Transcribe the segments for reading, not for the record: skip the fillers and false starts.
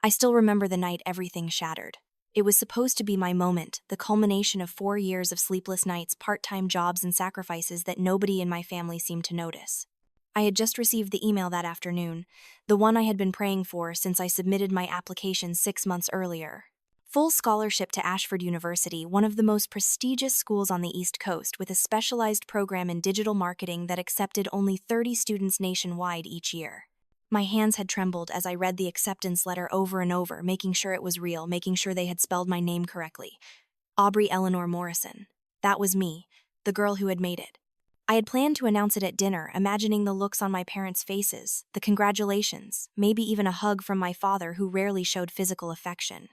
I still remember the night everything shattered. It was supposed to be my moment, the culmination of 4 years of sleepless nights, part-time jobs, and sacrifices that nobody in my family seemed to notice. I had just received the email that afternoon, the one I had been praying for since I submitted my application 6 months earlier. Full scholarship to Ashford University, one of the most prestigious schools on the East Coast, with a specialized program in digital marketing that accepted only 30 students nationwide each year. My hands had trembled as I read the acceptance letter over and over, making sure it was real, making sure they had spelled my name correctly. Aubrey Eleanor Morrison. That was me, the girl who had made it. I had planned to announce it at dinner, imagining the looks on my parents' faces, the congratulations, maybe even a hug from my father who rarely showed physical affection.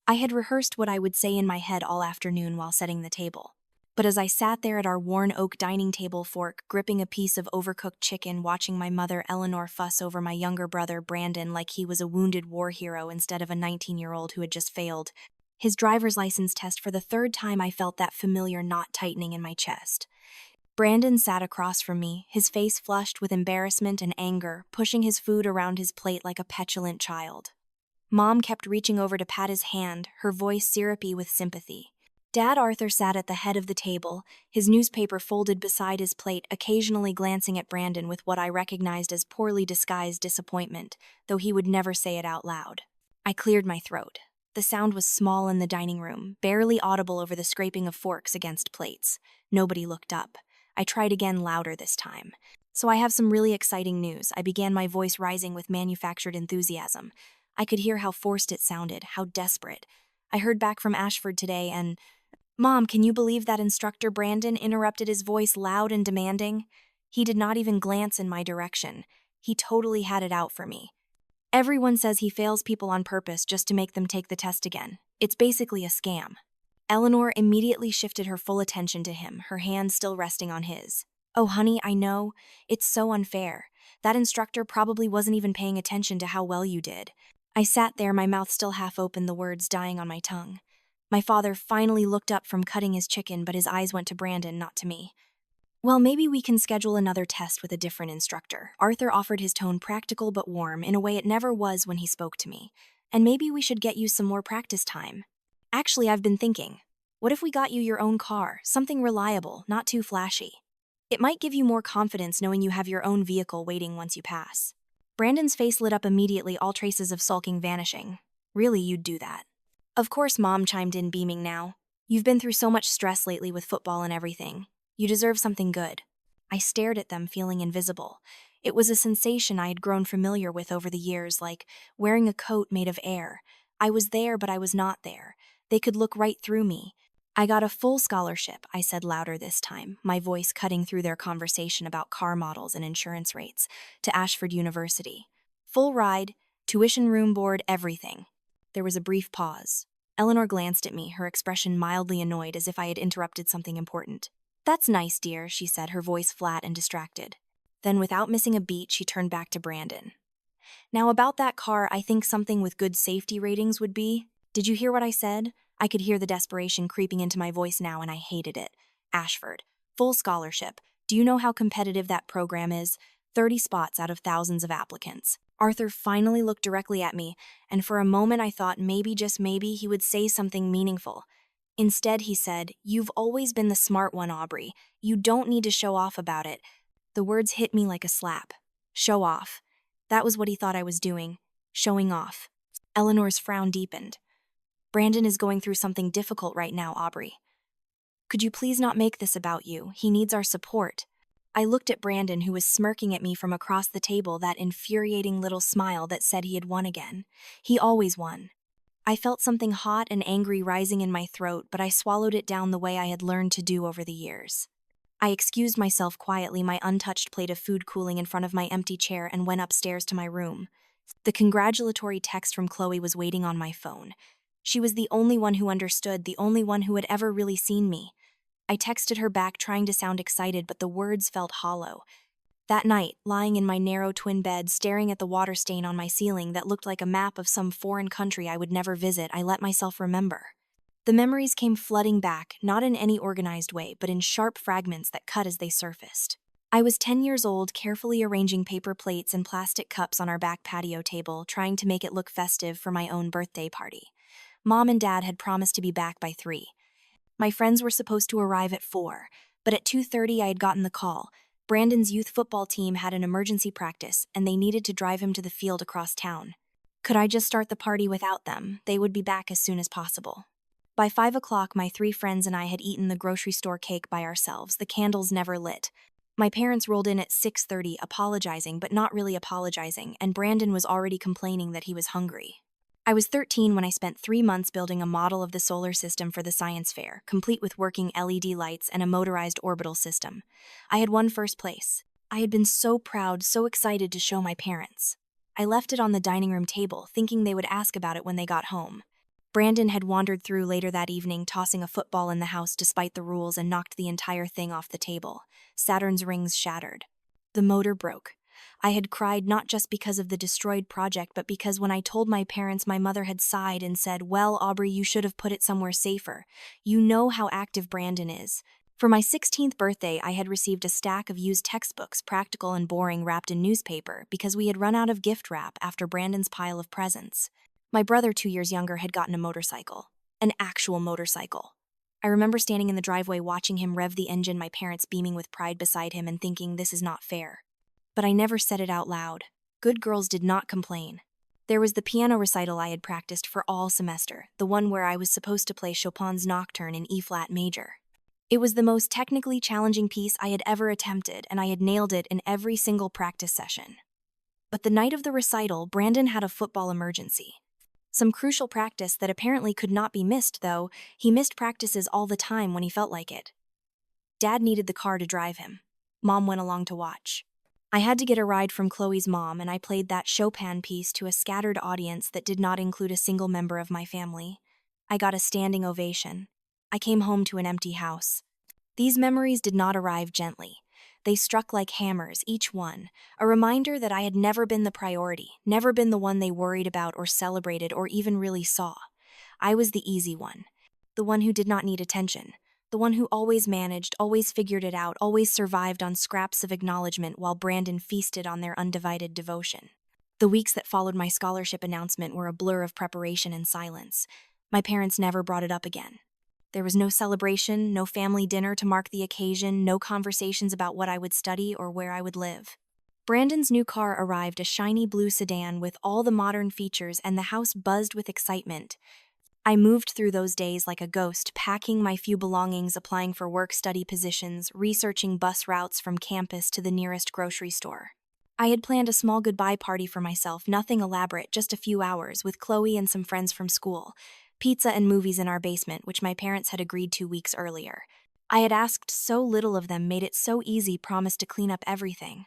I had rehearsed what I would say in my head all afternoon while setting the table. But as I sat there at our worn oak dining table fork, gripping a piece of overcooked chicken, watching my mother Eleanor fuss over my younger brother Brandon like he was a wounded war hero instead of a 19-year-old who had just failed his driver's license test for the third time, I felt that familiar knot tightening in my chest. Brandon sat across from me, his face flushed with embarrassment and anger, pushing his food around his plate like a petulant child. Mom kept reaching over to pat his hand, her voice syrupy with sympathy. Dad Arthur sat at the head of the table, his newspaper folded beside his plate, occasionally glancing at Brandon with what I recognized as poorly disguised disappointment, though he would never say it out loud. I cleared my throat. The sound was small in the dining room, barely audible over the scraping of forks against plates. Nobody looked up. I tried again, louder this time. "So I have some really exciting news," I began, my voice rising with manufactured enthusiasm. I could hear how forced it sounded, how desperate. "I heard back from Ashford today and—" "Mom, can you believe that instructor?" Brandon interrupted, his voice loud and demanding. He did not even glance in my direction. He totally had it out for me. "Everyone says he fails people on purpose just to make them take the test again. It's basically a scam." Eleanor immediately shifted her full attention to him, her hand still resting on his. "Oh, honey, I know. It's so unfair. That instructor probably wasn't even paying attention to how well you did." I sat there, my mouth still half open, the words dying on my tongue. My father finally looked up from cutting his chicken, but his eyes went to Brandon, not to me. "Well, maybe we can schedule another test with a different instructor." Arthur offered, his tone practical but warm, in a way it never was when he spoke to me. "And maybe we should get you some more practice time. Actually, I've been thinking, what if we got you your own car, something reliable, not too flashy? It might give you more confidence knowing you have your own vehicle waiting once you pass." Brandon's face lit up immediately, all traces of sulking vanishing. "Really, you'd do that?" "Of course," Mom chimed in, beaming now. "You've been through so much stress lately with football and everything. You deserve something good." I stared at them, feeling invisible. It was a sensation I had grown familiar with over the years, like wearing a coat made of air. I was there, but I was not there. They could look right through me. "I got a full scholarship," I said louder this time, my voice cutting through their conversation about car models and insurance rates, "to Ashford University. Full ride, tuition, room, board, everything." There was a brief pause. Eleanor glanced at me, her expression mildly annoyed, as if I had interrupted something important. "That's nice, dear," she said, her voice flat and distracted. Then, without missing a beat, she turned back to Brandon. "Now, about that car, I think something with good safety ratings would be—" "Did you hear what I said?" I could hear the desperation creeping into my voice now, and I hated it. "Ashford. Full scholarship. Do you know how competitive that program is? 30 spots out of thousands of applicants." Arthur finally looked directly at me, and for a moment I thought maybe, just maybe, he would say something meaningful. Instead, he said, "You've always been the smart one, Aubrey. You don't need to show off about it." The words hit me like a slap. Show off. That was what he thought I was doing. Showing off. Eleanor's frown deepened. "Brandon is going through something difficult right now, Aubrey. Could you please not make this about you? He needs our support." I looked at Brandon, who was smirking at me from across the table, that infuriating little smile that said he had won again. He always won. I felt something hot and angry rising in my throat, but I swallowed it down the way I had learned to do over the years. I excused myself quietly, my untouched plate of food cooling in front of my empty chair, and went upstairs to my room. The congratulatory text from Chloe was waiting on my phone. She was the only one who understood, the only one who had ever really seen me. I texted her back, trying to sound excited, but the words felt hollow. That night, lying in my narrow twin bed, staring at the water stain on my ceiling that looked like a map of some foreign country I would never visit, I let myself remember. The memories came flooding back, not in any organized way, but in sharp fragments that cut as they surfaced. I was 10 years old, carefully arranging paper plates and plastic cups on our back patio table, trying to make it look festive for my own birthday party. Mom and Dad had promised to be back by 3. My friends were supposed to arrive at 4, but at 2:30 I had gotten the call. Brandon's youth football team had an emergency practice, and they needed to drive him to the field across town. Could I just start the party without them? They would be back as soon as possible. By 5 o'clock, my 3 friends and I had eaten the grocery store cake by ourselves, the candles never lit. My parents rolled in at 6:30, apologizing but not really apologizing, and Brandon was already complaining that he was hungry. I was 13 when I spent 3 months building a model of the solar system for the science fair, complete with working LED lights and a motorized orbital system. I had won first place. I had been so proud, so excited to show my parents. I left it on the dining room table, thinking they would ask about it when they got home. Brandon had wandered through later that evening, tossing a football in the house despite the rules, and knocked the entire thing off the table. Saturn's rings shattered. The motor broke. I had cried not just because of the destroyed project, but because when I told my parents, my mother had sighed and said, "Well, Aubrey, you should have put it somewhere safer. You know how active Brandon is." For my 16th birthday, I had received a stack of used textbooks, practical and boring, wrapped in newspaper, because we had run out of gift wrap after Brandon's pile of presents. My brother, 2 years younger, had gotten a motorcycle. An actual motorcycle. I remember standing in the driveway watching him rev the engine, my parents beaming with pride beside him, and thinking, this is not fair. But I never said it out loud. Good girls did not complain. There was the piano recital I had practiced for all semester, the one where I was supposed to play Chopin's Nocturne in E-flat major. It was the most technically challenging piece I had ever attempted, and I had nailed it in every single practice session. But the night of the recital, Brandon had a football emergency. Some crucial practice that apparently could not be missed, though. He missed practices all the time when he felt like it. Dad needed the car to drive him. Mom went along to watch. I had to get a ride from Chloe's mom, and I played that Chopin piece to a scattered audience that did not include a single member of my family. I got a standing ovation. I came home to an empty house. These memories did not arrive gently. They struck like hammers, each one, a reminder that I had never been the priority, never been the one they worried about or celebrated or even really saw. I was the easy one, the one who did not need attention, the one who always managed, always figured it out, always survived on scraps of acknowledgement while Brandon feasted on their undivided devotion. The weeks that followed my scholarship announcement were a blur of preparation and silence. My parents never brought it up again. There was no celebration, no family dinner to mark the occasion, no conversations about what I would study or where I would live. Brandon's new car arrived, a shiny blue sedan with all the modern features, and the house buzzed with excitement. I moved through those days like a ghost, packing my few belongings, applying for work-study positions, researching bus routes from campus to the nearest grocery store. I had planned a small goodbye party for myself, nothing elaborate, just a few hours, with Chloe and some friends from school. Pizza and movies in our basement, which my parents had agreed 2 weeks earlier. I had asked so little of them, made it so easy, promised to clean up everything.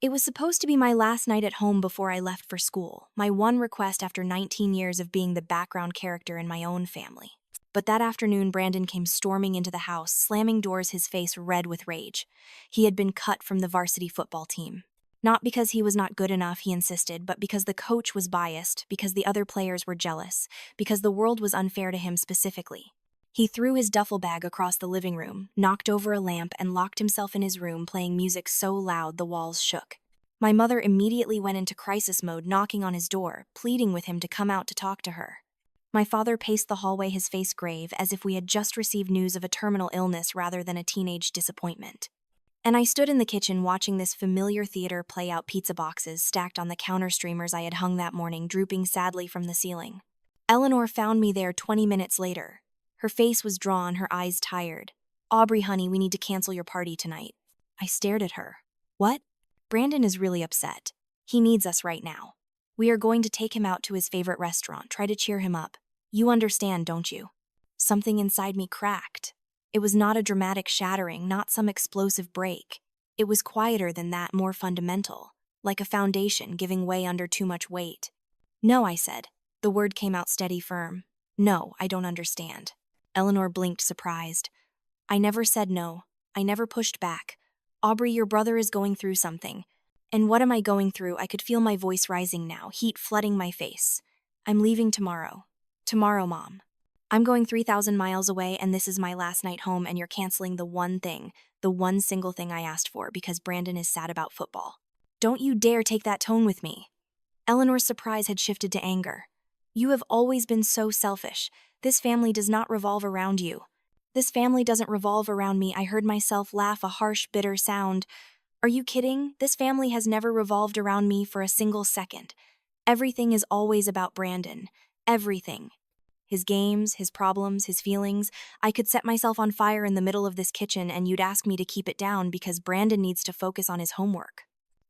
It was supposed to be my last night at home before I left for school, my one request after 19 years of being the background character in my own family. But that afternoon, Brandon came storming into the house, slamming doors, his face red with rage. He had been cut from the varsity football team. Not because he was not good enough, he insisted, but because the coach was biased, because the other players were jealous, because the world was unfair to him specifically. He threw his duffel bag across the living room, knocked over a lamp, and locked himself in his room, playing music so loud the walls shook. My mother immediately went into crisis mode, knocking on his door, pleading with him to come out to talk to her. My father paced the hallway, his face grave, as if we had just received news of a terminal illness rather than a teenage disappointment. And I stood in the kitchen watching this familiar theater play out, pizza boxes stacked on the counter streamers I had hung that morning, drooping sadly from the ceiling. Eleanor found me there 20 minutes later. Her face was drawn, her eyes tired. "Aubrey, honey, we need to cancel your party tonight." I stared at her. "What?" "Brandon is really upset. He needs us right now. We are going to take him out to his favorite restaurant, try to cheer him up. You understand, don't you?" Something inside me cracked. It was not a dramatic shattering, not some explosive break. It was quieter than that, more fundamental, like a foundation giving way under too much weight. "No," I said. The word came out steady, firm. "No, I don't understand." Eleanor blinked, surprised. I never said no. I never pushed back. "Aubrey, your brother is going through something." And what am I going through? I could feel my voice rising now, heat flooding my face. "I'm leaving tomorrow." "Tomorrow, Mom. I'm going 3,000 miles away, and this is my last night home, and you're canceling the one thing the one single thing I asked for because Brandon is sad about football. Don't you dare take that tone with me. Eleanor's surprise had shifted to anger. You have always been so selfish. This family does not revolve around you. This family doesn't revolve around me. I heard myself laugh, a harsh, bitter sound. Are you kidding? This family has never revolved around me for a single second. Everything is always about Brandon. Everything. His games, his problems, his feelings. I could set myself on fire in the middle of this kitchen and you'd ask me to keep it down because Brandon needs to focus on his homework.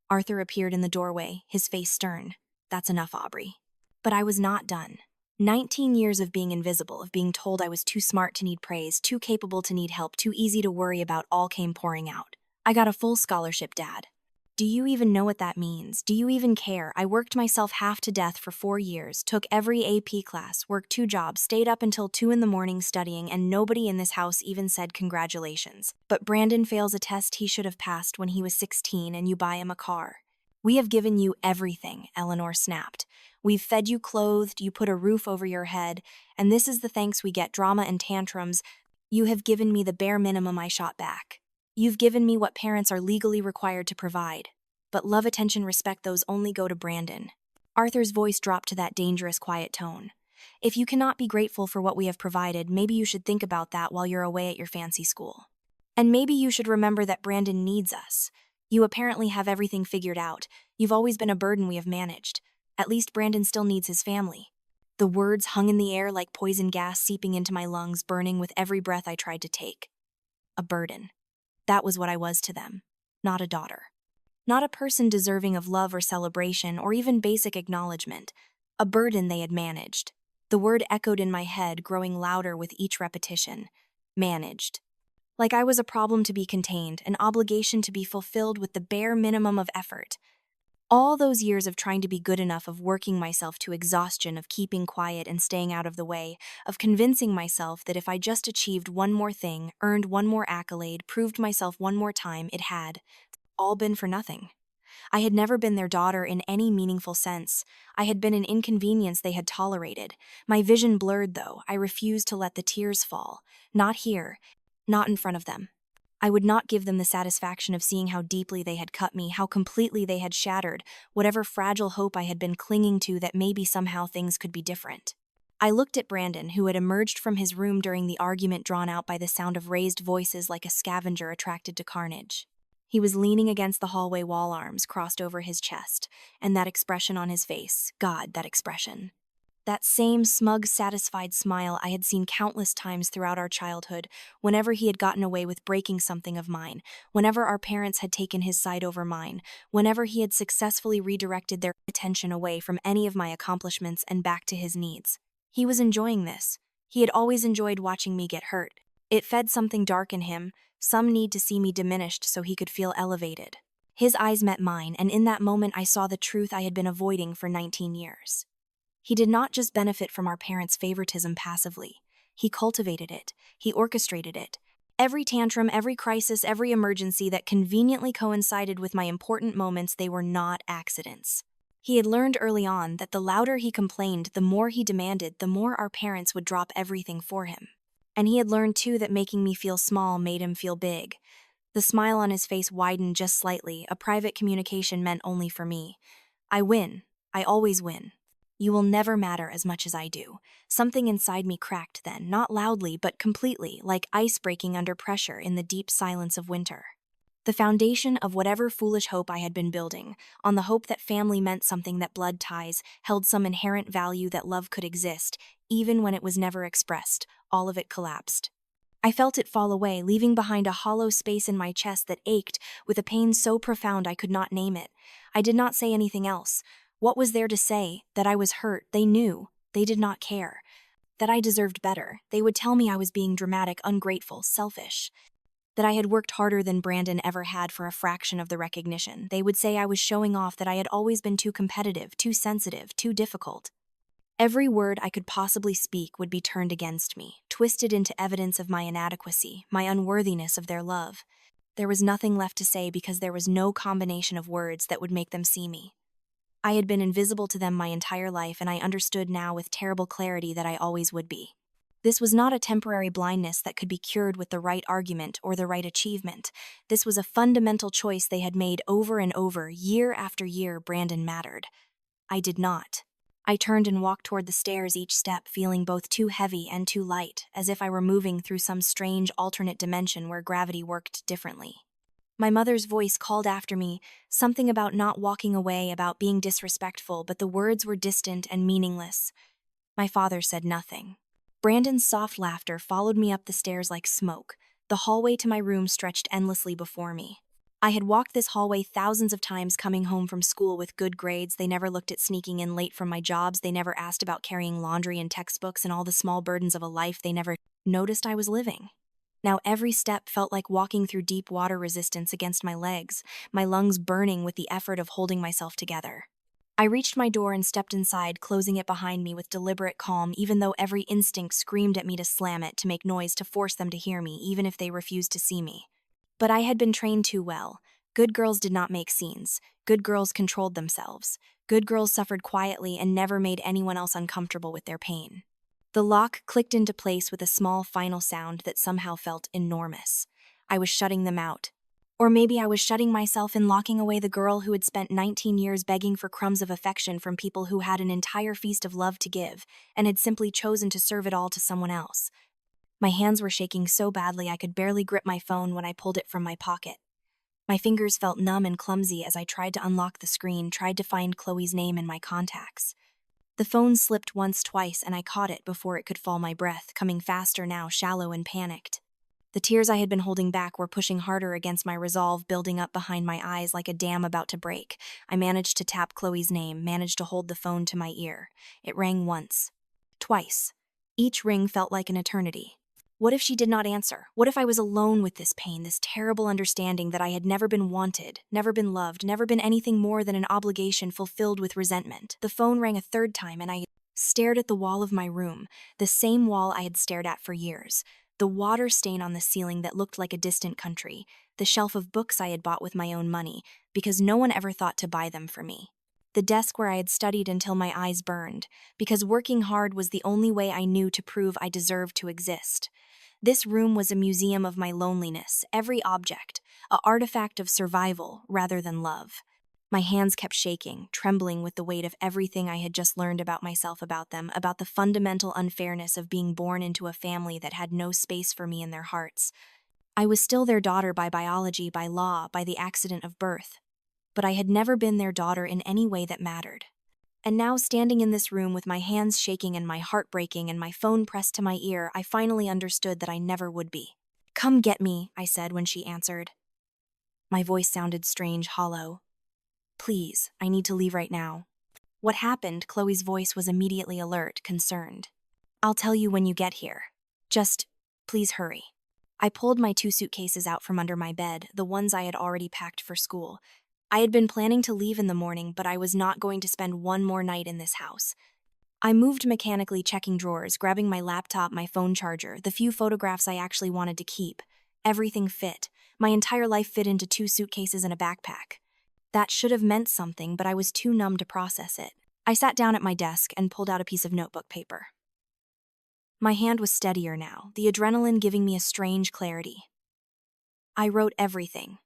Arthur appeared in the doorway, his face stern. That's enough, Aubrey. But I was not done. 19 years of being invisible, of being told I was too smart to need praise, too capable to need help, too easy to worry about, all came pouring out. I got a full scholarship, Dad. Do you even know what that means? Do you even care? I worked myself half to death for 4 years, took every AP class, worked 2 jobs, stayed up until 2 in the morning studying, and nobody in this house even said congratulations. But Brandon fails a test he should have passed when he was 16 and you buy him a car. We have given you everything, Eleanor snapped. We've fed you, clothed, you put a roof over your head, and this is the thanks we get, drama and tantrums. You have given me the bare minimum. I shot back. You've given me what parents are legally required to provide. But love, attention, respect, those only go to Brandon. Arthur's voice dropped to that dangerous, quiet tone. If you cannot be grateful for what we have provided, maybe you should think about that while you're away at your fancy school. And maybe you should remember that Brandon needs us. You apparently have everything figured out. You've always been a burden we have managed. At least Brandon still needs his family. The words hung in the air like poison gas seeping into my lungs, burning with every breath I tried to take. A burden. That was what I was to them. Not a daughter. Not a person deserving of love or celebration or even basic acknowledgement. A burden they had managed. The word echoed in my head, growing louder with each repetition. Managed. Like I was a problem to be contained, an obligation to be fulfilled with the bare minimum of effort. All those years of trying to be good enough, of working myself to exhaustion, of keeping quiet and staying out of the way, of convincing myself that if I just achieved one more thing, earned one more accolade, proved myself one more time, it had all been for nothing. I had never been their daughter in any meaningful sense. I had been an inconvenience they had tolerated. My vision blurred, though. I refused to let the tears fall. Not here. Not in front of them. I would not give them the satisfaction of seeing how deeply they had cut me, how completely they had shattered whatever fragile hope I had been clinging to that maybe somehow things could be different. I looked at Brandon, who had emerged from his room during the argument, drawn out by the sound of raised voices like a scavenger attracted to carnage. He was leaning against the hallway wall, arms crossed over his chest, and that expression on his face, God, that expression. That same smug, satisfied smile I had seen countless times throughout our childhood, whenever he had gotten away with breaking something of mine, whenever our parents had taken his side over mine, whenever he had successfully redirected their attention away from any of my accomplishments and back to his needs. He was enjoying this. He had always enjoyed watching me get hurt. It fed something dark in him, some need to see me diminished so he could feel elevated. His eyes met mine, and in that moment I saw the truth I had been avoiding for 19 years. He did not just benefit from our parents' favoritism passively. He cultivated it. He orchestrated it. Every tantrum, every crisis, every emergency that conveniently coincided with my important moments, they were not accidents. He had learned early on that the louder he complained, the more he demanded, the more our parents would drop everything for him. And he had learned too that making me feel small made him feel big. The smile on his face widened just slightly. A private communication meant only for me. I win. I always win. You will never matter as much as I do. Something inside me cracked then, not loudly, but completely, like ice breaking under pressure in the deep silence of winter. The foundation of whatever foolish hope I had been building, on the hope that family meant something, that blood ties held some inherent value, that love could exist, even when it was never expressed, all of it collapsed. I felt it fall away, leaving behind a hollow space in my chest that ached with a pain so profound I could not name it. I did not say anything else. What was there to say? That I was hurt. They knew. They did not care. That I deserved better. They would tell me I was being dramatic, ungrateful, selfish. That I had worked harder than Brandon ever had for a fraction of the recognition. They would say I was showing off, that I had always been too competitive, too sensitive, too difficult. Every word I could possibly speak would be turned against me, twisted into evidence of my inadequacy, my unworthiness of their love. There was nothing left to say because there was no combination of words that would make them see me. I had been invisible to them my entire life, and I understood now with terrible clarity that I always would be. This was not a temporary blindness that could be cured with the right argument or the right achievement. This was a fundamental choice they had made over and over, year after year. Brandon mattered. I did not. I turned and walked toward the stairs, each step feeling both too heavy and too light, as if I were moving through some strange alternate dimension where gravity worked differently. My mother's voice called after me, something about not walking away, about being disrespectful, but the words were distant and meaningless. My father said nothing. Brandon's soft laughter followed me up the stairs like smoke. The hallway to my room stretched endlessly before me. I had walked this hallway thousands of times coming home from school with good grades. They never looked at sneaking in late from my jobs. They never asked about carrying laundry and textbooks and all the small burdens of a life they never noticed I was living. Now every step felt like walking through deep water, resistance against my legs, my lungs burning with the effort of holding myself together. I reached my door and stepped inside, closing it behind me with deliberate calm, even though every instinct screamed at me to slam it, to make noise, to force them to hear me, even if they refused to see me. But I had been trained too well. Good girls did not make scenes. Good girls controlled themselves. Good girls suffered quietly and never made anyone else uncomfortable with their pain. The lock clicked into place with a small final sound that somehow felt enormous. I was shutting them out. Or maybe I was shutting myself in, locking away the girl who had spent 19 years begging for crumbs of affection from people who had an entire feast of love to give and had simply chosen to serve it all to someone else. My hands were shaking so badly I could barely grip my phone when I pulled it from my pocket. My fingers felt numb and clumsy as I tried to unlock the screen, tried to find Chloe's name in my contacts. The phone slipped once, twice, and I caught it before it could fall, my breath coming faster now, shallow and panicked. The tears I had been holding back were pushing harder against my resolve, building up behind my eyes like a dam about to break. I managed to tap Chloe's name, managed to hold the phone to my ear. It rang once. Twice. Each ring felt like an eternity. What if she did not answer? What if I was alone with this pain, this terrible understanding that I had never been wanted, never been loved, never been anything more than an obligation fulfilled with resentment? The phone rang a third time and I stared at the wall of my room, the same wall I had stared at for years. The water stain on the ceiling that looked like a distant country, the shelf of books I had bought with my own money, because no one ever thought to buy them for me. The desk where I had studied until my eyes burned, because working hard was the only way I knew to prove I deserved to exist. This room was a museum of my loneliness, every object, an artifact of survival rather than love. My hands kept shaking, trembling with the weight of everything I had just learned about myself, about them, about the fundamental unfairness of being born into a family that had no space for me in their hearts. I was still their daughter by biology, by law, by the accident of birth. But I had never been their daughter in any way that mattered. And now, standing in this room with my hands shaking and my heart breaking and my phone pressed to my ear, I finally understood that I never would be. "Come get me," I said when she answered. My voice sounded strange, hollow. "Please, I need to leave right now." "What happened?" Chloe's voice was immediately alert, concerned. "I'll tell you when you get here. Just, please hurry." I pulled my 2 suitcases out from under my bed, the ones I had already packed for school. I had been planning to leave in the morning, but I was not going to spend one more night in this house. I moved mechanically, checking drawers, grabbing my laptop, my phone charger, the few photographs I actually wanted to keep. Everything fit. My entire life fit into 2 suitcases and a backpack. That should have meant something, but I was too numb to process it. I sat down at my desk and pulled out a piece of notebook paper. My hand was steadier now, the adrenaline giving me a strange clarity. I wrote everything.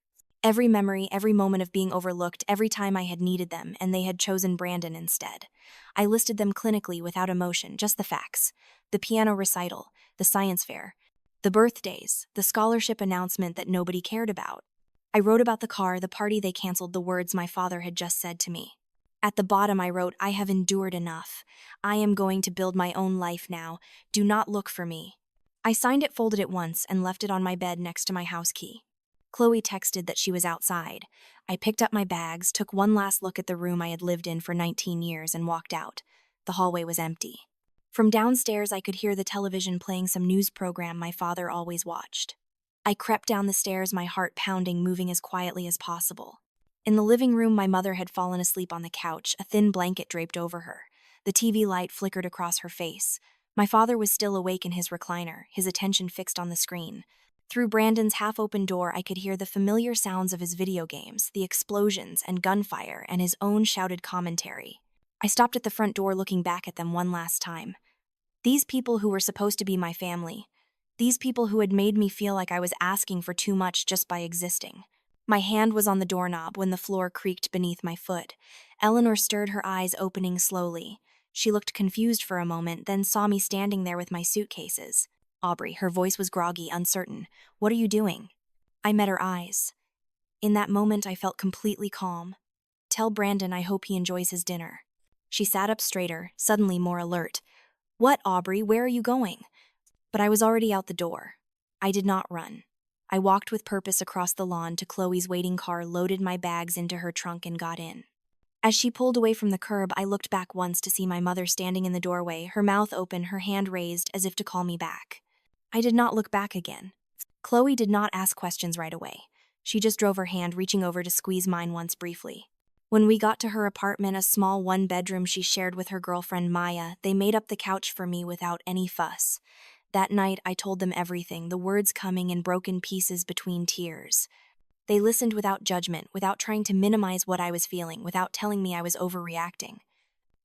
Every memory, every moment of being overlooked, every time I had needed them, and they had chosen Brandon instead. I listed them clinically, without emotion, just the facts. The piano recital, the science fair, the birthdays, the scholarship announcement that nobody cared about. I wrote about the car, the party they canceled, the words my father had just said to me. At the bottom I wrote, "I have endured enough. I am going to build my own life now. Do not look for me." I signed it, folded it once, and left it on my bed next to my house key. Chloe texted that she was outside. I picked up my bags, took one last look at the room I had lived in for 19 years, and walked out. The hallway was empty. From downstairs I could hear the television playing some news program my father always watched. I crept down the stairs, my heart pounding, moving as quietly as possible. In the living room, my mother had fallen asleep on the couch, a thin blanket draped over her. The TV light flickered across her face. My father was still awake in his recliner, his attention fixed on the screen. Through Brandon's half-open door, I could hear the familiar sounds of his video games, the explosions and gunfire, and his own shouted commentary. I stopped at the front door, looking back at them one last time. These people who were supposed to be my family. These people who had made me feel like I was asking for too much just by existing. My hand was on the doorknob when the floor creaked beneath my foot. Eleanor stirred her eyes, opening slowly. She looked confused for a moment, then saw me standing there with my suitcases. Aubrey, her voice was groggy, uncertain. What are you doing? I met her eyes. In that moment, I felt completely calm. Tell Brandon I hope he enjoys his dinner. She sat up straighter, suddenly more alert. What, Aubrey, where are you going? But I was already out the door. I did not run. I walked with purpose across the lawn to Chloe's waiting car, loaded my bags into her trunk, and got in. As she pulled away from the curb, I looked back once to see my mother standing in the doorway, her mouth open, her hand raised as if to call me back. I did not look back again. Chloe did not ask questions right away. She just drove her hand, reaching over to squeeze mine once briefly. When we got to her apartment, a small one-bedroom she shared with her girlfriend Maya, they made up the couch for me without any fuss. That night, I told them everything, the words coming in broken pieces between tears. They listened without judgment, without trying to minimize what I was feeling, without telling me I was overreacting.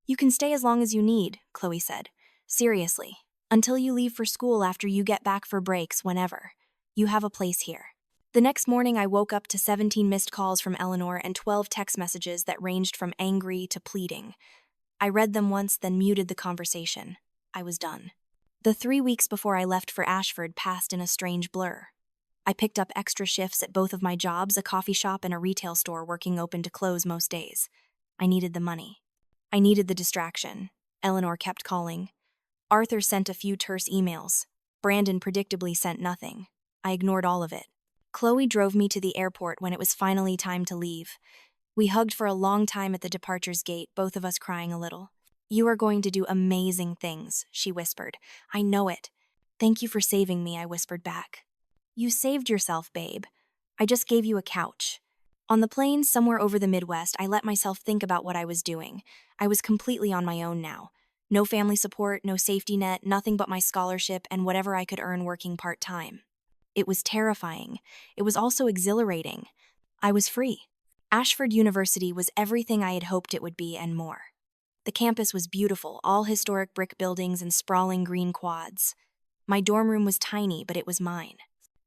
You can stay as long as you need, Chloe said. Seriously. Until you leave for school, after you get back for breaks, whenever. You have a place here. The next morning, I woke up to 17 missed calls from Eleanor and 12 text messages that ranged from angry to pleading. I read them once, then muted the conversation. I was done. The 3 weeks before I left for Ashford passed in a strange blur. I picked up extra shifts at both of my jobs, a coffee shop and a retail store, working open to close most days. I needed the money. I needed the distraction. Eleanor kept calling. Arthur sent a few terse emails. Brandon predictably sent nothing. I ignored all of it. Chloe drove me to the airport when it was finally time to leave. We hugged for a long time at the departure's gate, both of us crying a little. You are going to do amazing things, she whispered. I know it. Thank you for saving me, I whispered back. You saved yourself, babe. I just gave you a couch. On the plane, somewhere over the Midwest, I let myself think about what I was doing. I was completely on my own now. No family support, no safety net, nothing but my scholarship and whatever I could earn working part-time. It was terrifying. It was also exhilarating. I was free. Ashford University was everything I had hoped it would be and more. The campus was beautiful, all historic brick buildings and sprawling green quads. My dorm room was tiny, but it was mine.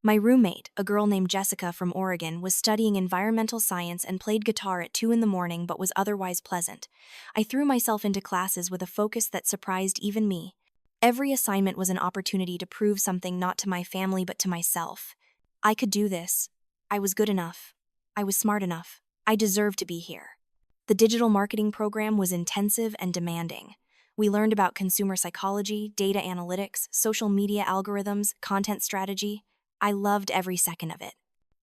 My roommate, a girl named Jessica from Oregon, was studying environmental science and played guitar at 2 a.m. but was otherwise pleasant. I threw myself into classes with a focus that surprised even me. Every assignment was an opportunity to prove something, not to my family but to myself. I could do this. I was good enough. I was smart enough. I deserved to be here. The digital marketing program was intensive and demanding. We learned about consumer psychology, data analytics, social media algorithms, content strategy. I loved every second of it.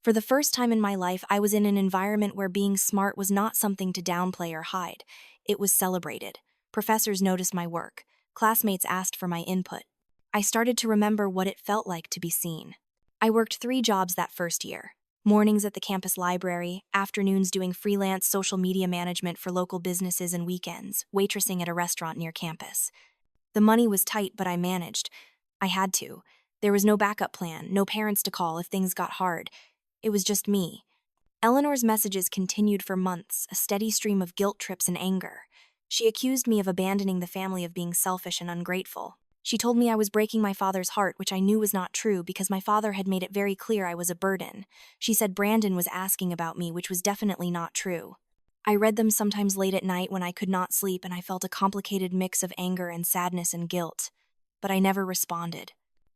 For the first time in my life, I was in an environment where being smart was not something to downplay or hide. It was celebrated. Professors noticed my work. Classmates asked for my input. I started to remember what it felt like to be seen. I worked 3 jobs that first year. Mornings at the campus library, afternoons doing freelance social media management for local businesses, and weekends, waitressing at a restaurant near campus. The money was tight, but I managed. I had to. There was no backup plan, no parents to call if things got hard. It was just me. Eleanor's messages continued for months, a steady stream of guilt trips and anger. She accused me of abandoning the family, of being selfish and ungrateful. She told me I was breaking my father's heart, which I knew was not true because my father had made it very clear I was a burden. She said Brandon was asking about me, which was definitely not true. I read them sometimes late at night when I could not sleep, and I felt a complicated mix of anger and sadness and guilt. But I never responded.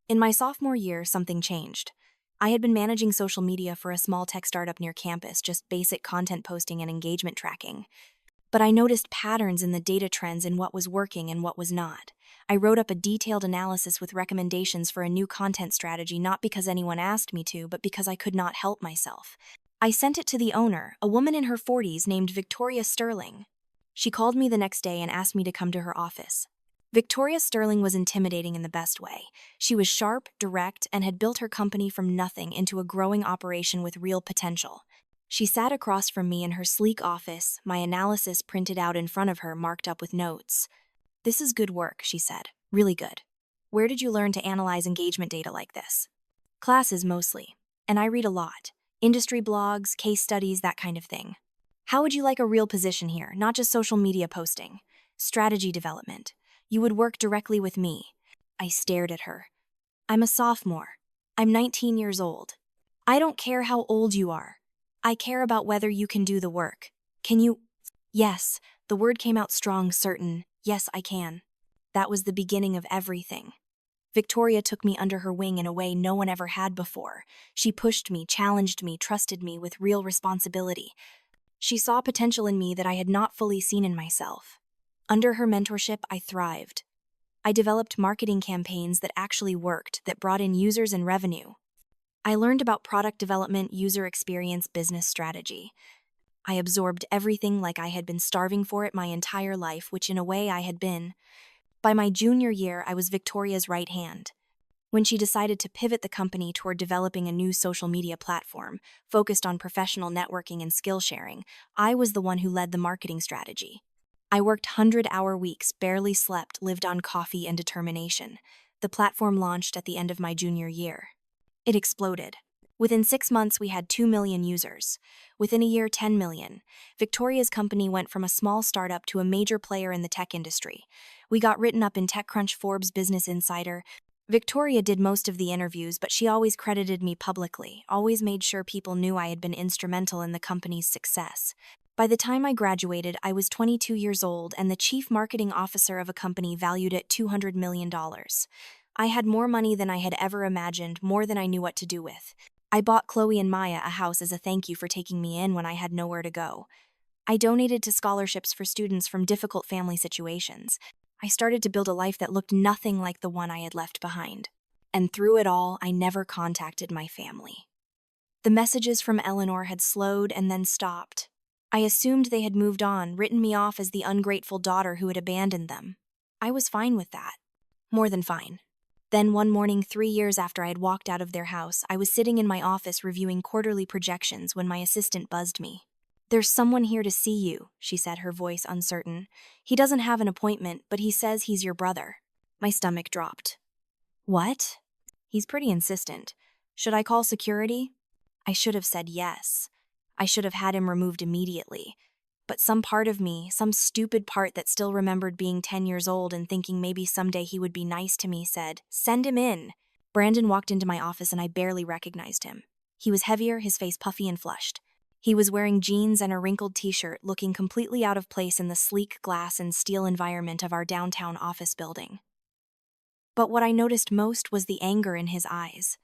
In my sophomore year, something changed. I had been managing social media for a small tech startup near campus, just basic content posting and engagement tracking. But I noticed patterns in the data trends in what was working and what was not. I wrote up a detailed analysis with recommendations for a new content strategy, not because anyone asked me to, but because I could not help myself. I sent it to the owner, a woman in her 40s named Victoria Sterling. She called me the next day and asked me to come to her office. Victoria Sterling was intimidating in the best way. She was sharp, direct, and had built her company from nothing into a growing operation with real potential. She sat across from me in her sleek office, my analysis printed out in front of her, marked up with notes. This is good work, she said. Really good. Where did you learn to analyze engagement data like this? Classes mostly. And I read a lot. Industry blogs, case studies, that kind of thing. How would you like a real position here, not just social media posting? Strategy development. You would work directly with me. I stared at her. I'm a sophomore. I'm 19 years old. I don't care how old you are. I care about whether you can do the work. Can you? Yes, the word came out strong, certain. Yes, I can. That was the beginning of everything. Victoria took me under her wing in a way no one ever had before. She pushed me, challenged me, trusted me with real responsibility. She saw potential in me that I had not fully seen in myself. Under her mentorship, I thrived. I developed marketing campaigns that actually worked, that brought in users and revenue. I learned about product development, user experience, business strategy. I absorbed everything like I had been starving for it my entire life, which in a way I had been. By my junior year, I was Victoria's right hand. When she decided to pivot the company toward developing a new social media platform focused on professional networking and skill sharing, I was the one who led the marketing strategy. I worked 100-hour weeks, barely slept, lived on coffee and determination. The platform launched at the end of my junior year. It exploded. Within 6 months, we had 2 million users. Within a year, 10 million. Victoria's company went from a small startup to a major player in the tech industry. We got written up in TechCrunch, Forbes, Business Insider. Victoria did most of the interviews, but she always credited me publicly, always made sure people knew I had been instrumental in the company's success. By the time I graduated, I was 22 years old and the chief marketing officer of a company valued at $200 million. I had more money than I had ever imagined, more than I knew what to do with. I bought Chloe and Maya a house as a thank you for taking me in when I had nowhere to go. I donated to scholarships for students from difficult family situations. I started to build a life that looked nothing like the one I had left behind. And through it all, I never contacted my family. The messages from Eleanor had slowed and then stopped. I assumed they had moved on, written me off as the ungrateful daughter who had abandoned them. I was fine with that. More than fine. Then one morning, 3 years after I had walked out of their house, I was sitting in my office reviewing quarterly projections when my assistant buzzed me. "There's someone here to see you," she said, her voice uncertain. "He doesn't have an appointment, but he says he's your brother." My stomach dropped. What? He's pretty insistent. Should I call security? I should have said yes. I should have had him removed immediately. But some part of me, some stupid part that still remembered being 10 years old and thinking maybe someday he would be nice to me, said, "Send him in." Brandon walked into my office and I barely recognized him. He was heavier, his face puffy and flushed. He was wearing jeans and a wrinkled t-shirt, looking completely out of place in the sleek glass and steel environment of our downtown office building. But what I noticed most was the anger in his eyes.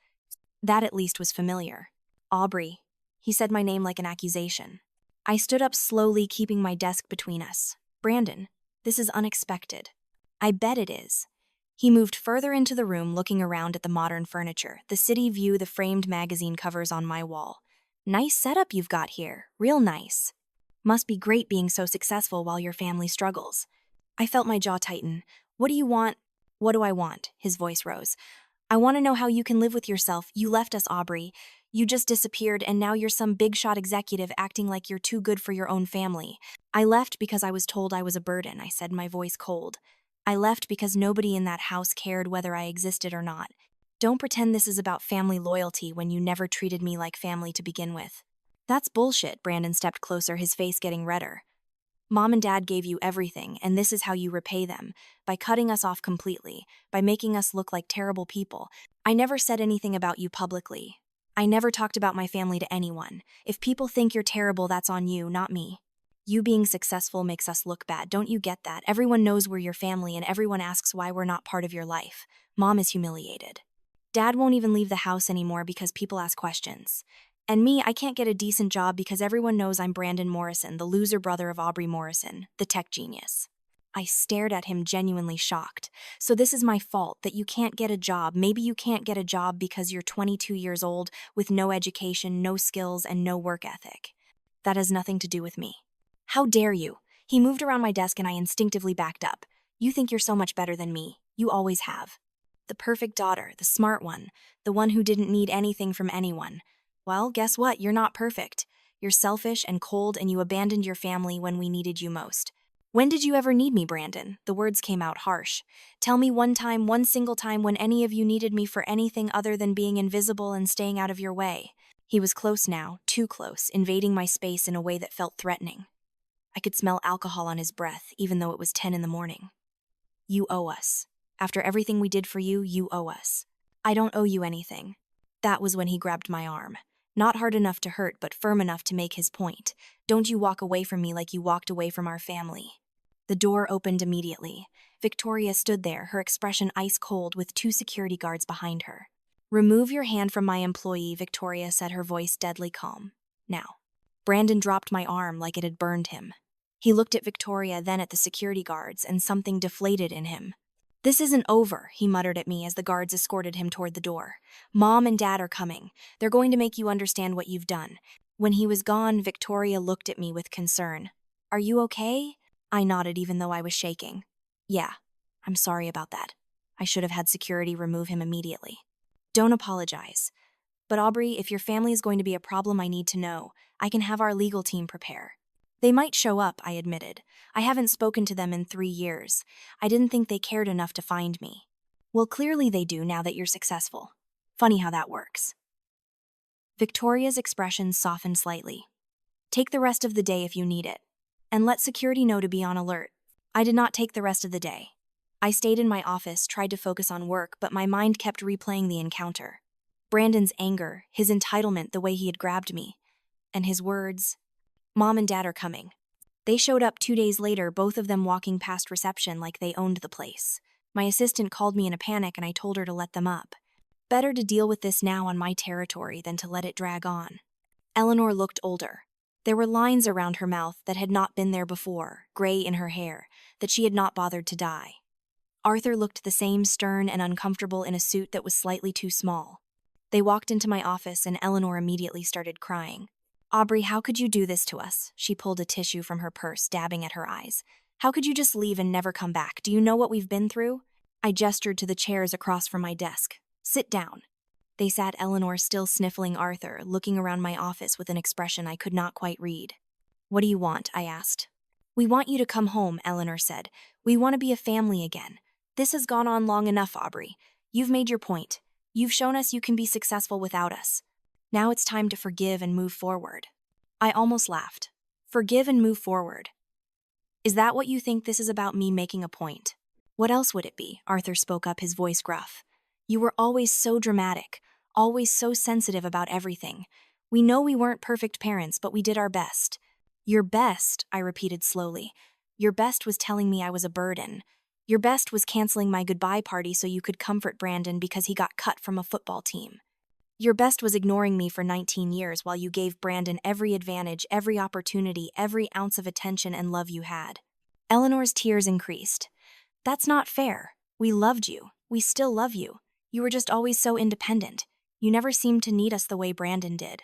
That at least was familiar. "Aubrey." He said my name like an accusation. I stood up slowly, keeping my desk between us. "Brandon, this is unexpected." "I bet it is." He moved further into the room, looking around at the modern furniture, the city view, the framed magazine covers on my wall. "Nice setup you've got here, real nice. Must be great being so successful while your family struggles." I felt my jaw tighten. "What do you want?" "What do I want?" His voice rose. "I want to know how you can live with yourself. You left us, Aubrey. You just disappeared, and now you're some big-shot executive acting like you're too good for your own family." "I left because I was told I was a burden," I said, my voice cold. "I left because nobody in that house cared whether I existed or not. Don't pretend this is about family loyalty when you never treated me like family to begin with." "That's bullshit." Brandon stepped closer, his face getting redder. "Mom and Dad gave you everything, and this is how you repay them, by cutting us off completely, by making us look like terrible people. I never said anything about you publicly. I never talked about my family to anyone. If people think you're terrible, that's on you, not me. You being successful makes us look bad. Don't you get that? Everyone knows we're your family and everyone asks why we're not part of your life. Mom is humiliated. Dad won't even leave the house anymore because people ask questions. And me, I can't get a decent job because everyone knows I'm Brandon Morrison, the loser brother of Aubrey Morrison, the tech genius." I stared at him, genuinely shocked. "So this is my fault, that you can't get a job. Maybe you can't get a job because you're 22 years old, with no education, no skills, and no work ethic. That has nothing to do with me." "How dare you?" He moved around my desk and I instinctively backed up. "You think you're so much better than me. You always have. The perfect daughter, the smart one, the one who didn't need anything from anyone. Well, guess what? You're not perfect. You're selfish and cold, and you abandoned your family when we needed you most. When did you ever need me, Brandon?" The words came out harsh. "Tell me one time, one single time, when any of you needed me for anything other than being invisible and staying out of your way." He was close now, too close, invading my space in a way that felt threatening. I could smell alcohol on his breath, even though it was 10 in the morning. "You owe us." After everything we did for you, you owe us. I don't owe you anything. That was when he grabbed my arm. Not hard enough to hurt, but firm enough to make his point. Don't you walk away from me like you walked away from our family. The door opened immediately. Victoria stood there, her expression ice cold, with 2 security guards behind her. Remove your hand from my employee, Victoria said, her voice deadly calm. Now. Brandon dropped my arm like it had burned him. He looked at Victoria, then at the security guards, and something deflated in him. This isn't over, he muttered at me as the guards escorted him toward the door. Mom and Dad are coming. They're going to make you understand what you've done. When he was gone, Victoria looked at me with concern. Are you okay? I nodded even though I was shaking. Yeah, I'm sorry about that. I should have had security remove him immediately. Don't apologize. But Aubrey, if your family is going to be a problem, I need to know. I can have our legal team prepare. They might show up, I admitted. I haven't spoken to them in 3 years. I didn't think they cared enough to find me. Well, clearly they do now that you're successful. Funny how that works. Victoria's expression softened slightly. Take the rest of the day if you need it. And let security know to be on alert. I did not take the rest of the day. I stayed in my office, tried to focus on work, but my mind kept replaying the encounter. Brandon's anger, his entitlement, the way he had grabbed me. And his words, Mom and Dad are coming. They showed up 2 days later, both of them walking past reception like they owned the place. My assistant called me in a panic and I told her to let them up. Better to deal with this now on my territory than to let it drag on. Eleanor looked older. There were lines around her mouth that had not been there before, gray in her hair, that she had not bothered to dye. Arthur looked the same, stern and uncomfortable in a suit that was slightly too small. They walked into my office and Eleanor immediately started crying. Aubrey, how could you do this to us? She pulled a tissue from her purse, dabbing at her eyes. How could you just leave and never come back? Do you know what we've been through? I gestured to the chairs across from my desk. Sit down. They sat, Eleanor still sniffling Arthur, looking around my office with an expression I could not quite read. What do you want? I asked. We want you to come home, Eleanor said. We want to be a family again. This has gone on long enough, Aubrey. You've made your point. You've shown us you can be successful without us. Now it's time to forgive and move forward. I almost laughed. Forgive and move forward. Is that what you think this is about, me making a point? What else would it be? Arthur spoke up, his voice gruff. You were always so dramatic, always so sensitive about everything. We know we weren't perfect parents, but we did our best. Your best, I repeated slowly. Your best was telling me I was a burden. Your best was canceling my goodbye party so you could comfort Brandon because he got cut from a football team. Your best was ignoring me for 19 years while you gave Brandon every advantage, every opportunity, every ounce of attention and love you had. Eleanor's tears increased. That's not fair. We loved you. We still love you. You were just always so independent. You never seemed to need us the way Brandon did.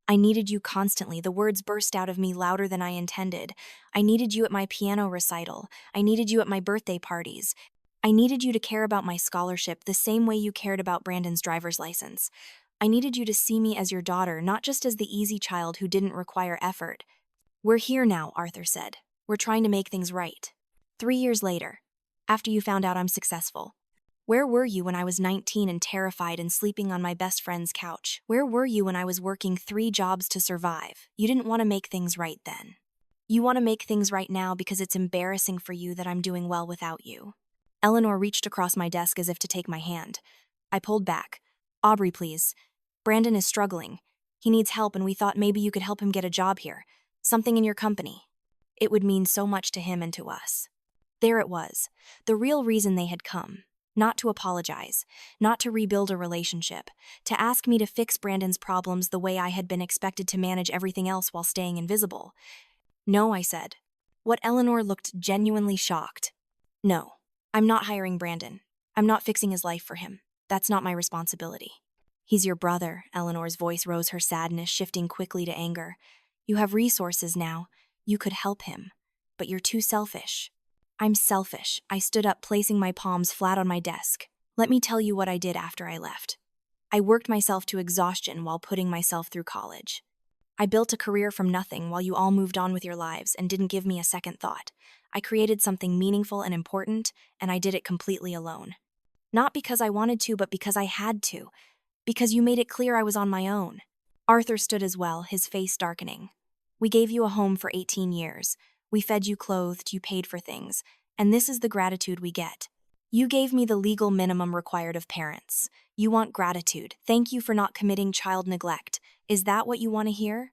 I needed you constantly. The words burst out of me louder than I intended. I needed you at my piano recital. I needed you at my birthday parties. I needed you to care about my scholarship the same way you cared about Brandon's driver's license. I needed you to see me as your daughter, not just as the easy child who didn't require effort. We're here now, Arthur said. We're trying to make things right. 3 years later, after you found out I'm successful. Where were you when I was 19 and terrified and sleeping on my best friend's couch? Where were you when I was working 3 jobs to survive? You didn't want to make things right then. You want to make things right now because it's embarrassing for you that I'm doing well without you. Eleanor reached across my desk as if to take my hand. I pulled back. Aubrey, please. Brandon is struggling. He needs help and we thought maybe you could help him get a job here. Something in your company. It would mean so much to him and to us. There it was. The real reason they had come. Not to apologize, not to rebuild a relationship, to ask me to fix Brandon's problems the way I had been expected to manage everything else while staying invisible. No, I said. What Eleanor looked genuinely shocked. No, I'm not hiring Brandon. I'm not fixing his life for him. That's not my responsibility. He's your brother, Eleanor's voice rose, her sadness shifting quickly to anger. You have resources now. You could help him. But you're too selfish. I'm selfish. I stood up, placing my palms flat on my desk. Let me tell you what I did after I left. I worked myself to exhaustion while putting myself through college. I built a career from nothing while you all moved on with your lives and didn't give me a second thought. I created something meaningful and important, and I did it completely alone. Not because I wanted to, but because I had to. Because you made it clear I was on my own. Arthur stood as well, his face darkening. We gave you a home for 18 years. We fed you, clothed, you paid for things. And this is the gratitude we get. You gave me the legal minimum required of parents. You want gratitude. Thank you for not committing child neglect. Is that what you want to hear?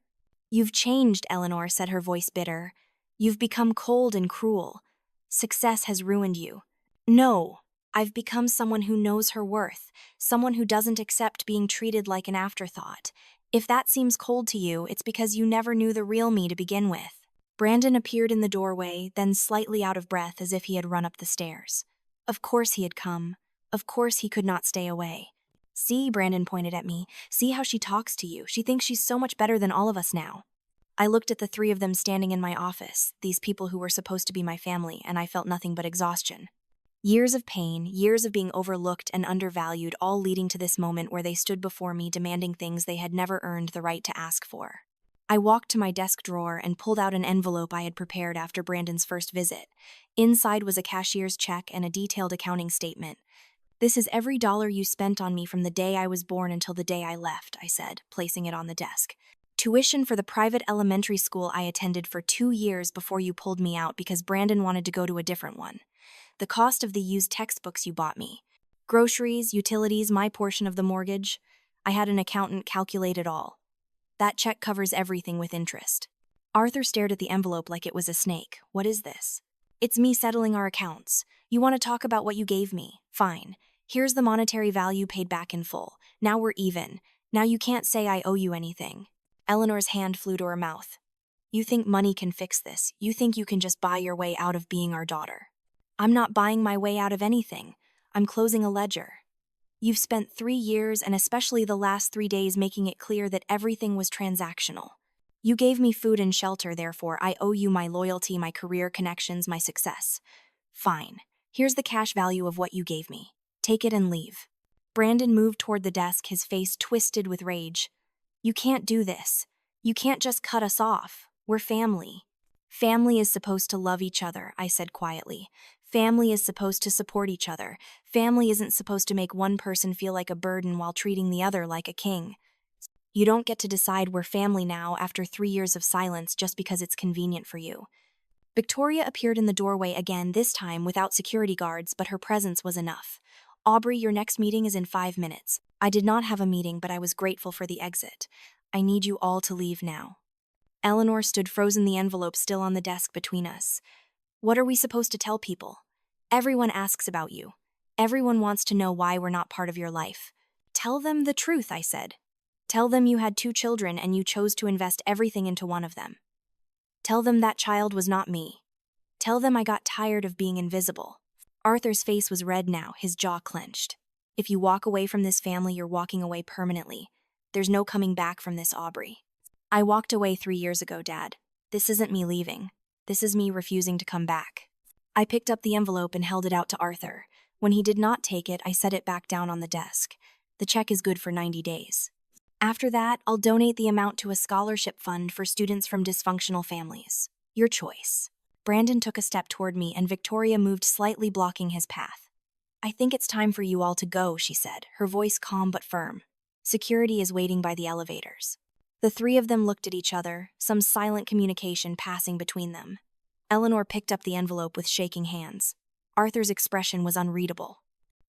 You've changed, Eleanor said, her voice bitter. You've become cold and cruel. Success has ruined you. No, I've become someone who knows her worth, someone who doesn't accept being treated like an afterthought. If that seems cold to you, it's because you never knew the real me to begin with. Brandon appeared in the doorway, then slightly out of breath as if he had run up the stairs. Of course he had come. Of course he could not stay away. See, Brandon pointed at me, see how she talks to you. She thinks she's so much better than all of us now. I looked at the three of them standing in my office, these people who were supposed to be my family, and I felt nothing but exhaustion. Years of pain, years of being overlooked and undervalued, all leading to this moment where they stood before me demanding things they had never earned the right to ask for. I walked to my desk drawer and pulled out an envelope I had prepared after Brandon's first visit. Inside was a cashier's check and a detailed accounting statement. This is every dollar you spent on me from the day I was born until the day I left, I said, placing it on the desk. Tuition for the private elementary school I attended for 2 years before you pulled me out because Brandon wanted to go to a different one. The cost of the used textbooks you bought me. Groceries, utilities, my portion of the mortgage. I had an accountant calculate it all. That check covers everything with interest. Arthur stared at the envelope like it was a snake. What is this? It's me settling our accounts. You want to talk about what you gave me? Fine. Here's the monetary value paid back in full. Now we're even. Now you can't say I owe you anything. Eleanor's hand flew to her mouth. You think money can fix this. You think you can just buy your way out of being our daughter. I'm not buying my way out of anything. I'm closing a ledger. You've spent 3 years, and especially the last 3 days, making it clear that everything was transactional. You gave me food and shelter, therefore I owe you my loyalty, my career connections, my success. Fine. Here's the cash value of what you gave me. Take it and leave. Brandon moved toward the desk, his face twisted with rage. You can't do this. You can't just cut us off. We're family. Family is supposed to love each other, I said quietly. Family is supposed to support each other. Family isn't supposed to make one person feel like a burden while treating the other like a king. You don't get to decide we're family now after 3 years of silence just because it's convenient for you. Victoria appeared in the doorway again, this time without security guards, but her presence was enough. Aubrey, your next meeting is in 5 minutes. I did not have a meeting, but I was grateful for the exit. I need you all to leave now. Eleanor stood frozen, the envelope still on the desk between us. What are we supposed to tell people? Everyone asks about you. Everyone wants to know why we're not part of your life. Tell them the truth, I said. Tell them you had 2 children and you chose to invest everything into one of them. Tell them that child was not me. Tell them I got tired of being invisible. Arthur's face was red now, his jaw clenched. If you walk away from this family, you're walking away permanently. There's no coming back from this, Aubrey. I walked away 3 years ago, Dad. This isn't me leaving. This is me refusing to come back. I picked up the envelope and held it out to Arthur. When he did not take it, I set it back down on the desk. The check is good for 90 days. After that, I'll donate the amount to a scholarship fund for students from dysfunctional families. Your choice. Brandon took a step toward me and Victoria moved slightly, blocking his path. I think it's time for you all to go, she said, her voice calm but firm. Security is waiting by the elevators. The 3 of them looked at each other, some silent communication passing between them. Eleanor picked up the envelope with shaking hands. Arthur's expression was unreadable.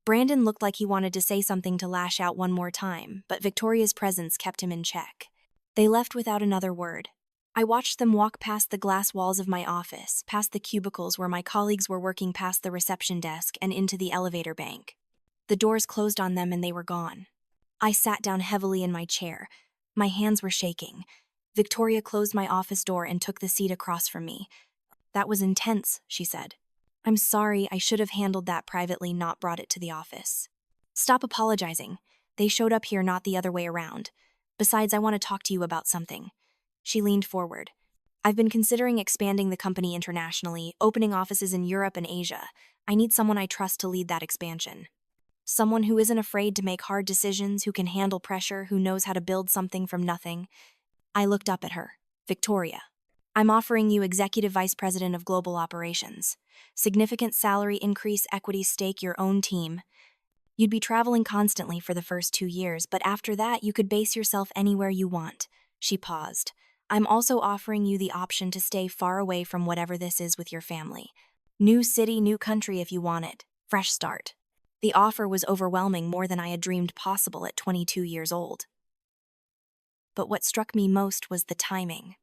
Brandon looked like he wanted to say something, to lash out one more time, but Victoria's presence kept him in check. They left without another word. I watched them walk past the glass walls of my office, past the cubicles where my colleagues were working, past the reception desk, and into the elevator bank. The doors closed on them and they were gone. I sat down heavily in my chair. My hands were shaking. Victoria closed my office door and took the seat across from me. That was intense, she said. I'm sorry, I should have handled that privately, not brought it to the office. Stop apologizing. They showed up here, not the other way around. Besides, I want to talk to you about something. She leaned forward. I've been considering expanding the company internationally, opening offices in Europe and Asia. I need someone I trust to lead that expansion. Someone who isn't afraid to make hard decisions, who can handle pressure, who knows how to build something from nothing. I looked up at her. Victoria. I'm offering you Executive Vice President of Global Operations. Significant salary increase, equity stake, your own team. You'd be traveling constantly for the first 2 years, but after that you could base yourself anywhere you want. She paused. I'm also offering you the option to stay far away from whatever this is with your family. New city, new country if you want it. Fresh start. The offer was overwhelming, more than I had dreamed possible at 22 years old. But what struck me most was the timing.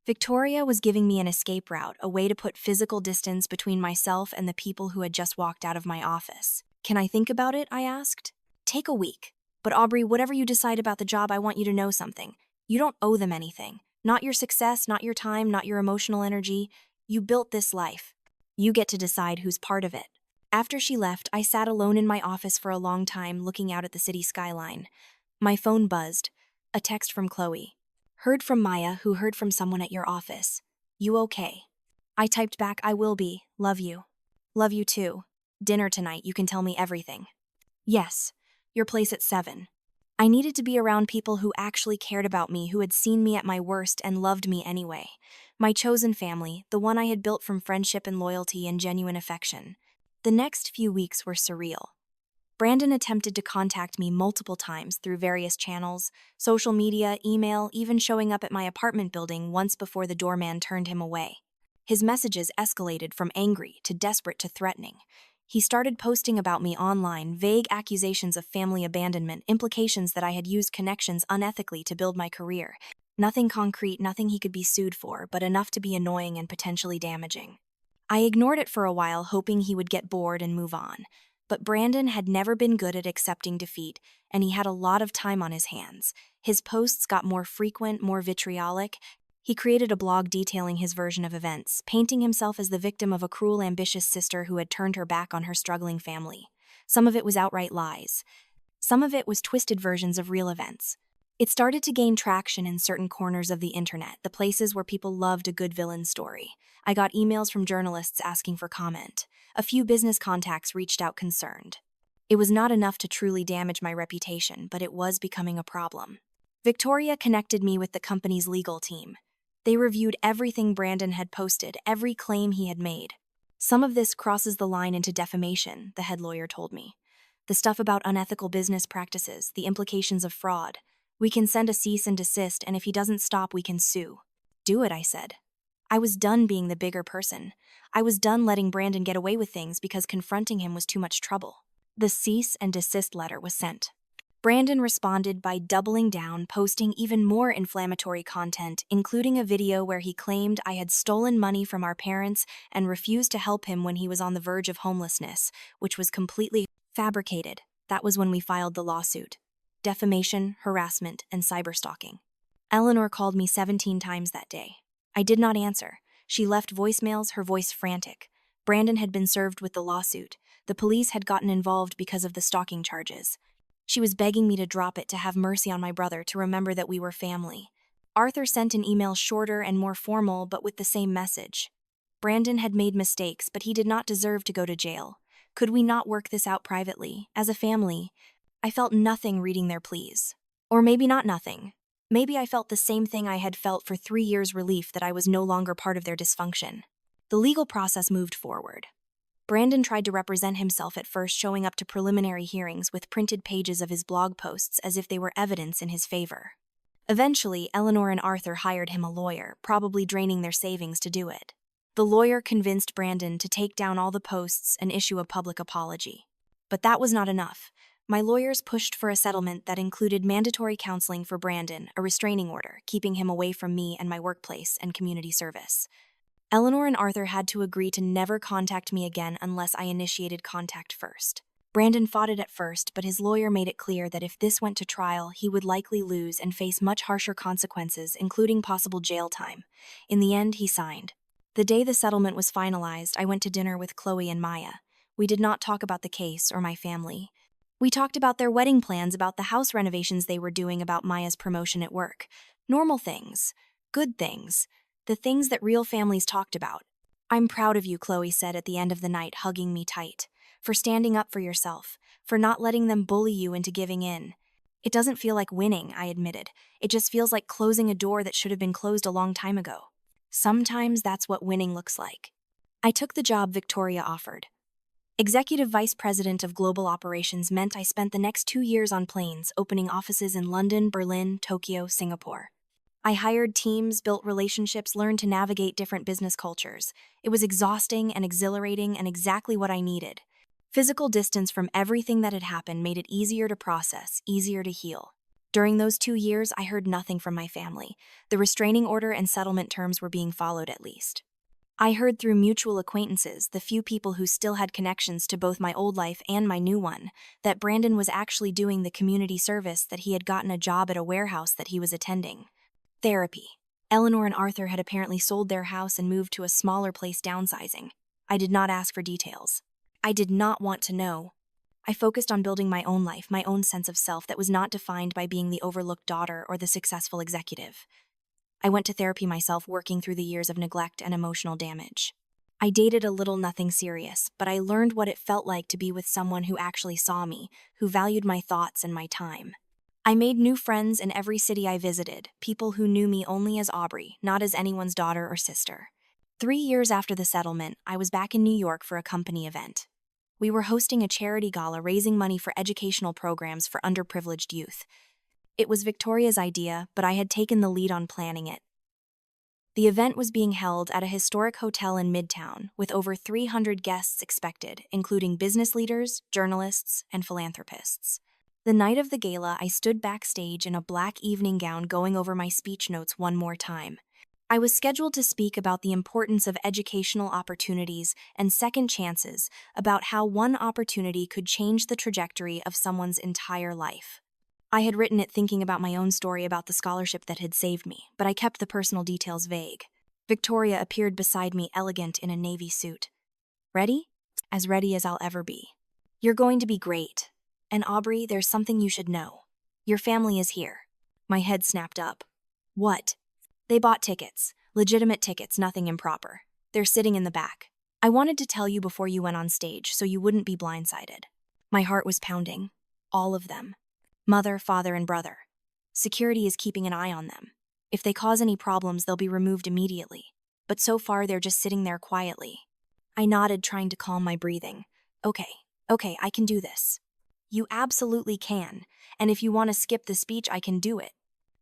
Victoria was giving me an escape route, a way to put physical distance between myself and the people who had just walked out of my office. "Can I think about it?" I asked. "Take a week. But Aubrey, whatever you decide about the job, I want you to know something. You don't owe them anything. Not your success, not your time, not your emotional energy. You built this life. You get to decide who's part of it." After she left, I sat alone in my office for a long time, looking out at the city skyline. My phone buzzed. A text from Chloe. "Heard from Maya, who heard from someone at your office. You okay?" I typed back, "I will be. Love you." "Love you too. Dinner tonight, you can tell me everything." "Yes. Your place at 7. I needed to be around people who actually cared about me, who had seen me at my worst and loved me anyway. My chosen family, the one I had built from friendship and loyalty and genuine affection. The next few weeks were surreal. Brandon attempted to contact me multiple times through various channels, social media, email, even showing up at my apartment building once before the doorman turned him away. His messages escalated from angry to desperate to threatening. He started posting about me online, vague accusations of family abandonment, implications that I had used connections unethically to build my career. Nothing concrete, nothing he could be sued for, but enough to be annoying and potentially damaging. I ignored it for a while, hoping he would get bored and move on. But Brandon had never been good at accepting defeat, and he had a lot of time on his hands. His posts got more frequent, more vitriolic. He created a blog detailing his version of events, painting himself as the victim of a cruel, ambitious sister who had turned her back on her struggling family. Some of it was outright lies. Some of it was twisted versions of real events. It started to gain traction in certain corners of the internet, the places where people loved a good villain story. I got emails from journalists asking for comment. A few business contacts reached out concerned. It was not enough to truly damage my reputation, but it was becoming a problem. Victoria connected me with the company's legal team. They reviewed everything Brandon had posted, every claim he had made. "Some of this crosses the line into defamation," the head lawyer told me. "The stuff about unethical business practices, the implications of fraud. We can send a cease and desist, and if he doesn't stop, we can sue." "Do it," I said. I was done being the bigger person. I was done letting Brandon get away with things because confronting him was too much trouble. The cease and desist letter was sent. Brandon responded by doubling down, posting even more inflammatory content, including a video where he claimed I had stolen money from our parents and refused to help him when he was on the verge of homelessness, which was completely fabricated. That was when we filed the lawsuit. Defamation, harassment, and cyberstalking. Eleanor called me 17 times that day. I did not answer. She left voicemails, her voice frantic. Brandon had been served with the lawsuit. The police had gotten involved because of the stalking charges. She was begging me to drop it, to have mercy on my brother, to remember that we were family. Arthur sent an email, shorter and more formal, but with the same message. Brandon had made mistakes, but he did not deserve to go to jail. Could we not work this out privately, as a family? I felt nothing reading their pleas. Or maybe not nothing. Maybe I felt the same thing I had felt for 3 years, relief that I was no longer part of their dysfunction. The legal process moved forward. Brandon tried to represent himself at first, showing up to preliminary hearings with printed pages of his blog posts as if they were evidence in his favor. Eventually, Eleanor and Arthur hired him a lawyer, probably draining their savings to do it. The lawyer convinced Brandon to take down all the posts and issue a public apology. But that was not enough. My lawyers pushed for a settlement that included mandatory counseling for Brandon, a restraining order, keeping him away from me and my workplace and community service. Eleanor and Arthur had to agree to never contact me again unless I initiated contact first. Brandon fought it at first, but his lawyer made it clear that if this went to trial, he would likely lose and face much harsher consequences, including possible jail time. In the end, he signed. The day the settlement was finalized, I went to dinner with Chloe and Maya. We did not talk about the case or my family. We talked about their wedding plans, about the house renovations they were doing, about Maya's promotion at work. Normal things. Good things. The things that real families talked about. "I'm proud of you," Chloe said at the end of the night, hugging me tight. "For standing up for yourself. For not letting them bully you into giving in." "It doesn't feel like winning," I admitted. "It just feels like closing a door that should have been closed a long time ago." "Sometimes that's what winning looks like." I took the job Victoria offered. Executive Vice President of Global Operations meant I spent the next 2 years on planes, opening offices in London, Berlin, Tokyo, Singapore. I hired teams, built relationships, learned to navigate different business cultures. It was exhausting and exhilarating and exactly what I needed. Physical distance from everything that had happened made it easier to process, easier to heal. During those 2 years, I heard nothing from my family. The restraining order and settlement terms were being followed at least. I heard through mutual acquaintances, the few people who still had connections to both my old life and my new one, that Brandon was actually doing the community service, that he had gotten a job at a warehouse that he was attending. Therapy. Eleanor and Arthur had apparently sold their house and moved to a smaller place, downsizing. I did not ask for details. I did not want to know. I focused on building my own life, my own sense of self that was not defined by being the overlooked daughter or the successful executive. I went to therapy myself, working through the years of neglect and emotional damage. I dated a little, nothing serious, but I learned what it felt like to be with someone who actually saw me, who valued my thoughts and my time. I made new friends in every city I visited, people who knew me only as Aubrey, not as anyone's daughter or sister. 3 years after the settlement, I was back in New York for a company event. We were hosting a charity gala raising money for educational programs for underprivileged youth. It was Victoria's idea, but I had taken the lead on planning it. The event was being held at a historic hotel in Midtown, with over 300 guests expected, including business leaders, journalists, and philanthropists. The night of the gala, I stood backstage in a black evening gown going over my speech notes one more time. I was scheduled to speak about the importance of educational opportunities and second chances, about how one opportunity could change the trajectory of someone's entire life. I had written it thinking about my own story about the scholarship that had saved me, but I kept the personal details vague. Victoria appeared beside me, elegant in a navy suit. Ready? As ready as I'll ever be. You're going to be great. And Aubrey, there's something you should know. Your family is here. My head snapped up. What? They bought tickets. Legitimate tickets, nothing improper. They're sitting in the back. I wanted to tell you before you went on stage so you wouldn't be blindsided. My heart was pounding. All of them. Mother, father, and brother. Security is keeping an eye on them. If they cause any problems, they'll be removed immediately. But so far, they're just sitting there quietly. I nodded, trying to calm my breathing. Okay, I can do this. You absolutely can, and if you want to skip the speech, I can do it.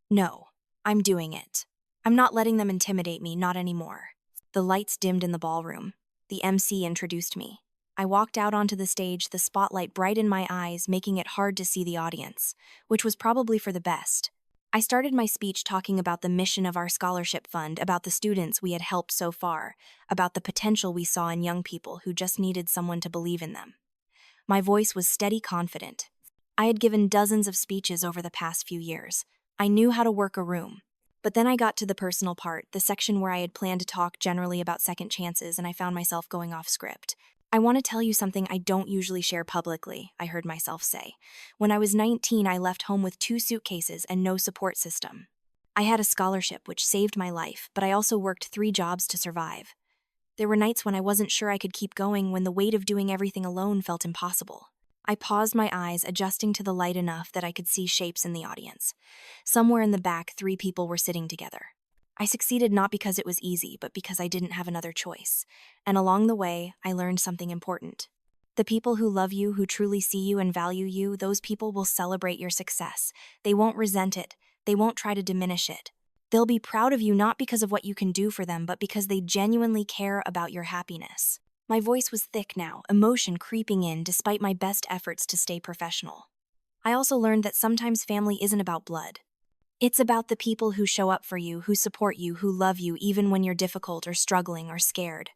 No, I'm doing it. I'm not letting them intimidate me, not anymore. The lights dimmed in the ballroom. The MC introduced me. I walked out onto the stage, the spotlight bright in my eyes, making it hard to see the audience, which was probably for the best. I started my speech talking about the mission of our scholarship fund, about the students we had helped so far, about the potential we saw in young people who just needed someone to believe in them. My voice was steady, confident. I had given dozens of speeches over the past few years. I knew how to work a room. But then I got to the personal part, the section where I had planned to talk generally about second chances, and I found myself going off script. I want to tell you something I don't usually share publicly, I heard myself say. When I was 19, I left home with 2 suitcases and no support system. I had a scholarship which saved my life, but I also worked 3 jobs to survive. There were nights when I wasn't sure I could keep going, when the weight of doing everything alone felt impossible. I paused, my eyes adjusting to the light enough that I could see shapes in the audience. Somewhere in the back, 3 people were sitting together. I succeeded not because it was easy, but because I didn't have another choice. And along the way, I learned something important. The people who love you, who truly see you and value you, those people will celebrate your success. They won't resent it. They won't try to diminish it. They'll be proud of you not because of what you can do for them, but because they genuinely care about your happiness. My voice was thick now, emotion creeping in despite my best efforts to stay professional. I also learned that sometimes family isn't about blood. It's about the people who show up for you, who support you, who love you even when you're difficult or struggling or scared.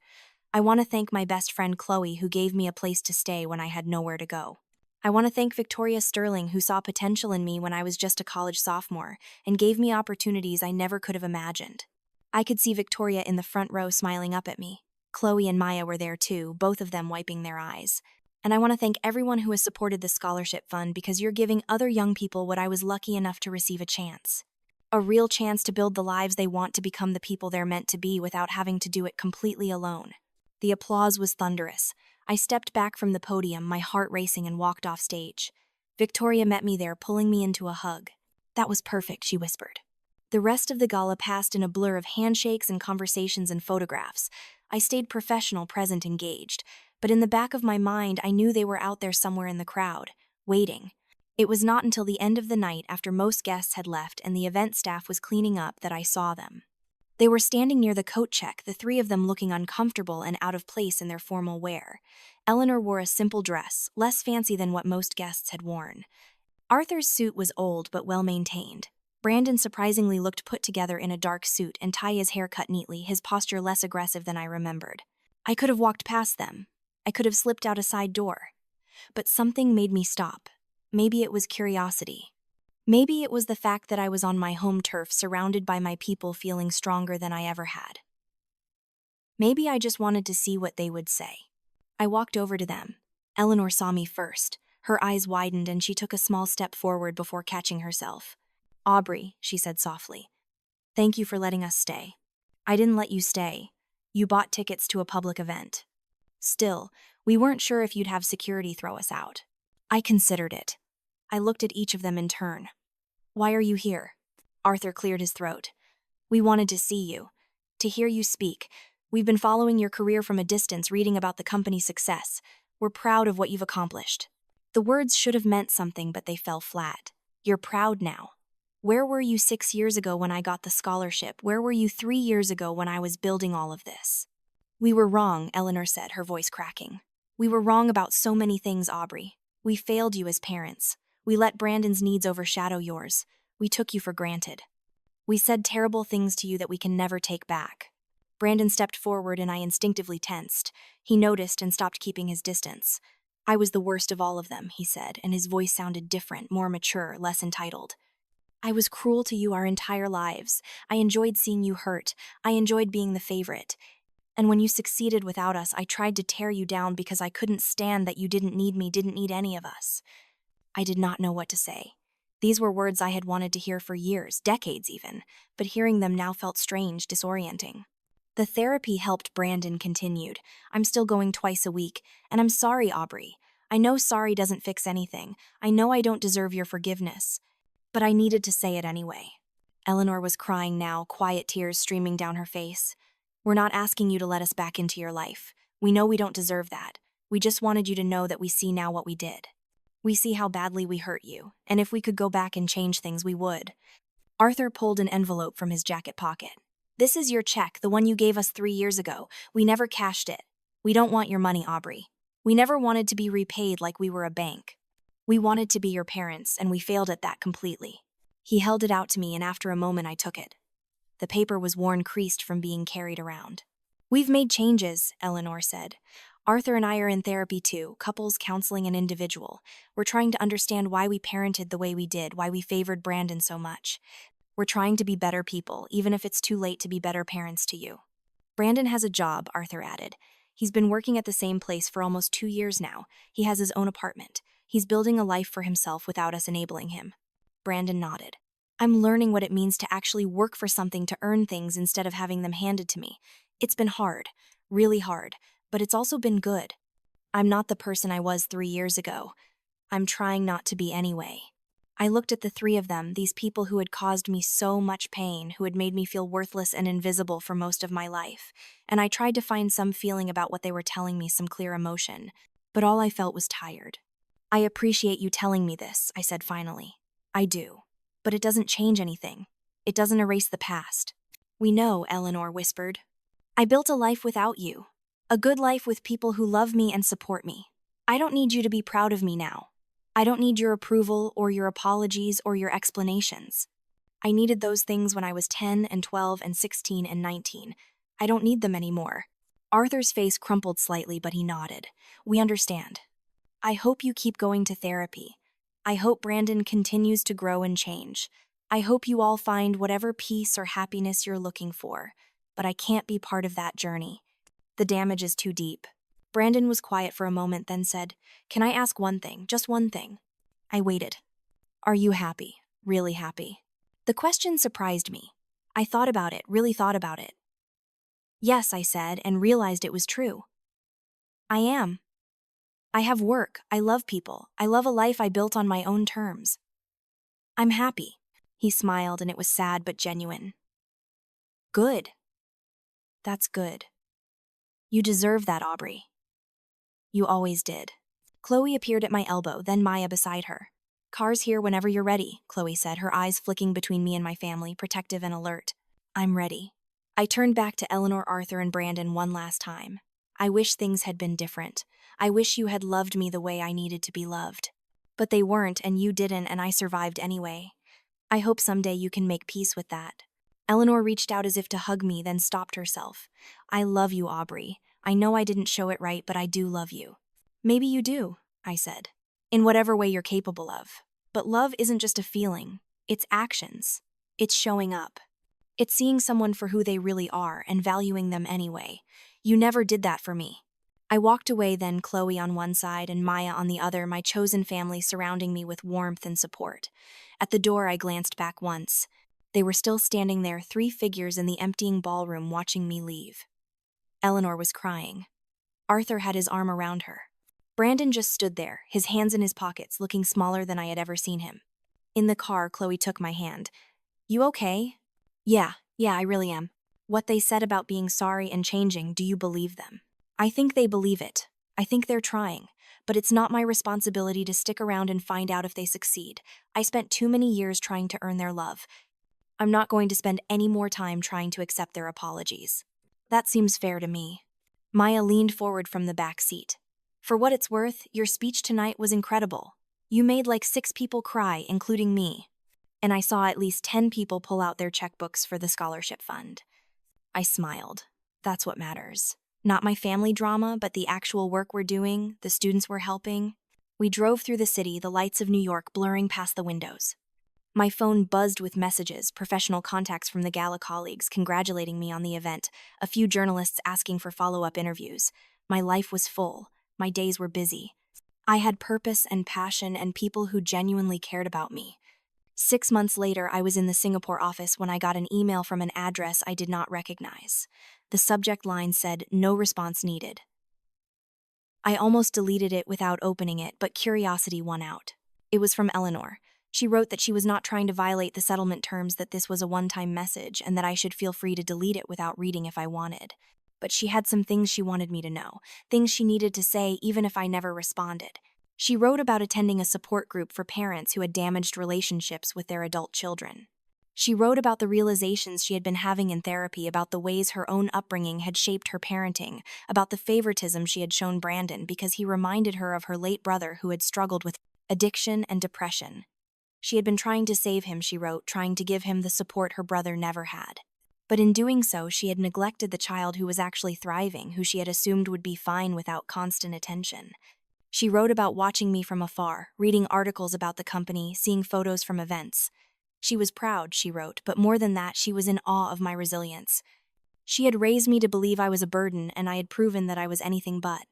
I want to thank my best friend Chloe, who gave me a place to stay when I had nowhere to go. I want to thank Victoria Sterling, who saw potential in me when I was just a college sophomore and gave me opportunities I never could have imagined. I could see Victoria in the front row smiling up at me. Chloe and Maya were there too, both of them wiping their eyes. And I want to thank everyone who has supported the scholarship fund, because you're giving other young people what I was lucky enough to receive, a chance. A real chance to build the lives they want, to become the people they're meant to be without having to do it completely alone. The applause was thunderous. I stepped back from the podium, my heart racing, and walked off stage. Victoria met me there, pulling me into a hug. That was perfect, she whispered. The rest of the gala passed in a blur of handshakes and conversations and photographs. I stayed professional, present, engaged. But in the back of my mind, I knew they were out there somewhere in the crowd, waiting. It was not until the end of the night, after most guests had left and the event staff was cleaning up, that I saw them. They were standing near the coat check, the three of them looking uncomfortable and out of place in their formal wear. Eleanor wore a simple dress, less fancy than what most guests had worn. Arthur's suit was old but well-maintained. Brandon surprisingly looked put together in a dark suit and tie, his hair cut neatly, his posture less aggressive than I remembered. I could have walked past them. I could have slipped out a side door. But something made me stop. Maybe it was curiosity. Maybe it was the fact that I was on my home turf, surrounded by my people, feeling stronger than I ever had. Maybe I just wanted to see what they would say. I walked over to them. Eleanor saw me first. Her eyes widened and she took a small step forward before catching herself. "Aubrey," she said softly, "thank you for letting us stay." "I didn't let you stay. You bought tickets to a public event." "Still, we weren't sure if you'd have security throw us out." I considered it. I looked at each of them in turn. "Why are you here?" Arthur cleared his throat. "We wanted to see you, to hear you speak. We've been following your career from a distance, reading about the company's success. We're proud of what you've accomplished." The words should have meant something, but they fell flat. "You're proud now. Where were you 6 years ago when I got the scholarship? Where were you 3 years ago when I was building all of this?" "We were wrong," Eleanor said, her voice cracking. "We were wrong about so many things, Aubrey. We failed you as parents. We let Brandon's needs overshadow yours. We took you for granted. We said terrible things to you that we can never take back." Brandon stepped forward and I instinctively tensed. He noticed and stopped keeping his distance. "I was the worst of all of them," he said, and his voice sounded different, more mature, less entitled. "I was cruel to you our entire lives. I enjoyed seeing you hurt. I enjoyed being the favorite. And when you succeeded without us, I tried to tear you down because I couldn't stand that you didn't need me, didn't need any of us." I did not know what to say. These were words I had wanted to hear for years, decades even, but hearing them now felt strange, disorienting. "The therapy helped," Brandon continued. "I'm still going twice a week, and I'm sorry, Aubrey. I know sorry doesn't fix anything. I know I don't deserve your forgiveness. But I needed to say it anyway." Eleanor was crying now, quiet tears streaming down her face. "We're not asking you to let us back into your life. We know we don't deserve that. We just wanted you to know that we see now what we did. We see how badly we hurt you, and if we could go back and change things, we would." Arthur pulled an envelope from his jacket pocket. "This is your check, the one you gave us 3 years ago. We never cashed it. We don't want your money, Aubrey. We never wanted to be repaid like we were a bank. We wanted to be your parents, and we failed at that completely." He held it out to me, and after a moment I took it. The paper was worn, creased from being carried around. "We've made changes," Eleanor said. "Arthur and I are in therapy too, couples counseling and individual. We're trying to understand why we parented the way we did, why we favored Brandon so much. We're trying to be better people, even if it's too late to be better parents to you." "Brandon has a job," Arthur added. "He's been working at the same place for almost 2 years now. He has his own apartment. He's building a life for himself without us enabling him." Brandon nodded. "I'm learning what it means to actually work for something, to earn things instead of having them handed to me. It's been hard, really hard, but it's also been good. I'm not the person I was 3 years ago. I'm trying not to be anyway." I looked at the three of them, these people who had caused me so much pain, who had made me feel worthless and invisible for most of my life, and I tried to find some feeling about what they were telling me, some clear emotion, but all I felt was tired. "I appreciate you telling me this," I said finally. "I do. But it doesn't change anything. It doesn't erase the past." "We know," Eleanor whispered. "I built a life without you. A good life with people who love me and support me. I don't need you to be proud of me now. I don't need your approval or your apologies or your explanations. I needed those things when I was 10 and 12 and 16 and 19. I don't need them anymore." Arthur's face crumpled slightly, but he nodded. "We understand. I hope you keep going to therapy. I hope Brandon continues to grow and change. I hope you all find whatever peace or happiness you're looking for. But I can't be part of that journey. The damage is too deep." Brandon was quiet for a moment, then said, "Can I ask one thing, just one thing?" I waited. "Are you happy? Really happy?" The question surprised me. I thought about it, really thought about it. "Yes," I said, and realized it was true. "I am. I have work, I love people, I love a life I built on my own terms. I'm happy." He smiled, and it was sad but genuine. "Good. That's good. You deserve that, Aubrey. You always did." Chloe appeared at my elbow, then Maya beside her. "Car's here whenever you're ready," Chloe said, her eyes flicking between me and my family, protective and alert. "I'm ready." I turned back to Eleanor, Arthur, and Brandon one last time. I wish things had been different. I wish you had loved me the way I needed to be loved. But they weren't, and you didn't, and I survived anyway. I hope someday you can make peace with that. Eleanor reached out as if to hug me, then stopped herself. I love you, Aubrey. I know I didn't show it right, but I do love you. Maybe you do, I said. In whatever way you're capable of. But love isn't just a feeling. It's actions. It's showing up. It's seeing someone for who they really are and valuing them anyway. You never did that for me. I walked away then, Chloe on one side and Maya on the other, my chosen family surrounding me with warmth and support. At the door, I glanced back once. They were still standing there, 3 figures in the emptying ballroom watching me leave. Eleanor was crying. Arthur had his arm around her. Brandon just stood there, his hands in his pockets, looking smaller than I had ever seen him. In the car, Chloe took my hand. You okay? Yeah, I really am. What they said about being sorry and changing, do you believe them? I think they believe it. I think they're trying. But it's not my responsibility to stick around and find out if they succeed. I spent too many years trying to earn their love. I'm not going to spend any more time trying to accept their apologies. That seems fair to me. Maya leaned forward from the back seat. For what it's worth, your speech tonight was incredible. You made like 6 people cry, including me. And I saw at least 10 people pull out their checkbooks for the scholarship fund. I smiled. That's what matters. Not my family drama, but the actual work we're doing, the students we're helping. We drove through the city, the lights of New York blurring past the windows. My phone buzzed with messages, professional contacts from the gala colleagues congratulating me on the event, a few journalists asking for follow-up interviews. My life was full. My days were busy. I had purpose and passion and people who genuinely cared about me. 6 months later, I was in the Singapore office when I got an email from an address I did not recognize. The subject line said, "No response needed." I almost deleted it without opening it, but curiosity won out. It was from Eleanor. She wrote that she was not trying to violate the settlement terms, that this was a one-time message, and that I should feel free to delete it without reading if I wanted. But she had some things she wanted me to know, things she needed to say even if I never responded. She wrote about attending a support group for parents who had damaged relationships with their adult children. She wrote about the realizations she had been having in therapy, about the ways her own upbringing had shaped her parenting, about the favoritism she had shown Brandon because he reminded her of her late brother who had struggled with addiction and depression. She had been trying to save him, she wrote, trying to give him the support her brother never had. But in doing so, she had neglected the child who was actually thriving, who she had assumed would be fine without constant attention. She wrote about watching me from afar, reading articles about the company, seeing photos from events. She was proud, she wrote, but more than that, she was in awe of my resilience. She had raised me to believe I was a burden, and I had proven that I was anything but.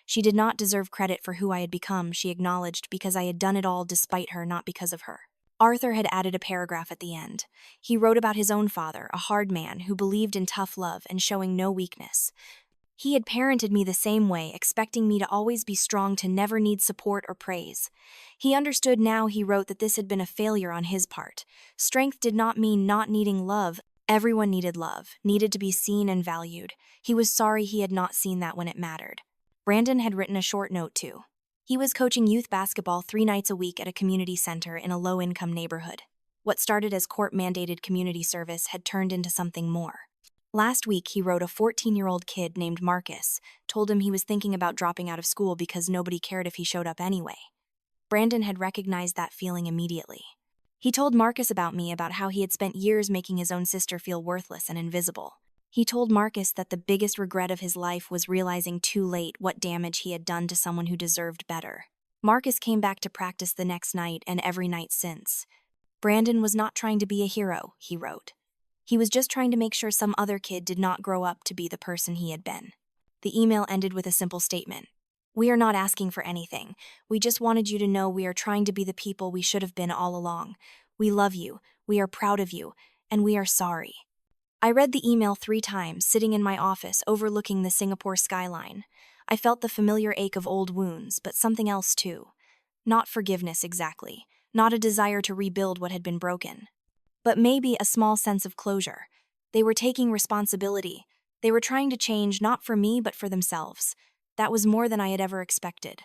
She did not deserve credit for who I had become, she acknowledged, because I had done it all despite her, not because of her. Arthur had added a paragraph at the end. He wrote about his own father, a hard man who believed in tough love and showing no weakness. He had parented me the same way, expecting me to always be strong, to never need support or praise. He understood now, he wrote, that this had been a failure on his part. Strength did not mean not needing love. Everyone needed love, needed to be seen and valued. He was sorry he had not seen that when it mattered. Brandon had written a short note too. He was coaching youth basketball 3 nights a week at a community center in a low-income neighborhood. What started as court-mandated community service had turned into something more. Last week, he wrote, a 14-year-old kid named Marcus told him he was thinking about dropping out of school because nobody cared if he showed up anyway. Brandon had recognized that feeling immediately. He told Marcus about me, about how he had spent years making his own sister feel worthless and invisible. He told Marcus that the biggest regret of his life was realizing too late what damage he had done to someone who deserved better. Marcus came back to practice the next night and every night since. Brandon was not trying to be a hero, he wrote. He was just trying to make sure some other kid did not grow up to be the person he had been. The email ended with a simple statement. We are not asking for anything. We just wanted you to know we are trying to be the people we should have been all along. We love you, we are proud of you, and we are sorry. I read the email 3 times, sitting in my office overlooking the Singapore skyline. I felt the familiar ache of old wounds, but something else too. Not forgiveness exactly, not a desire to rebuild what had been broken. But maybe a small sense of closure. They were taking responsibility. They were trying to change, not for me, but for themselves. That was more than I had ever expected.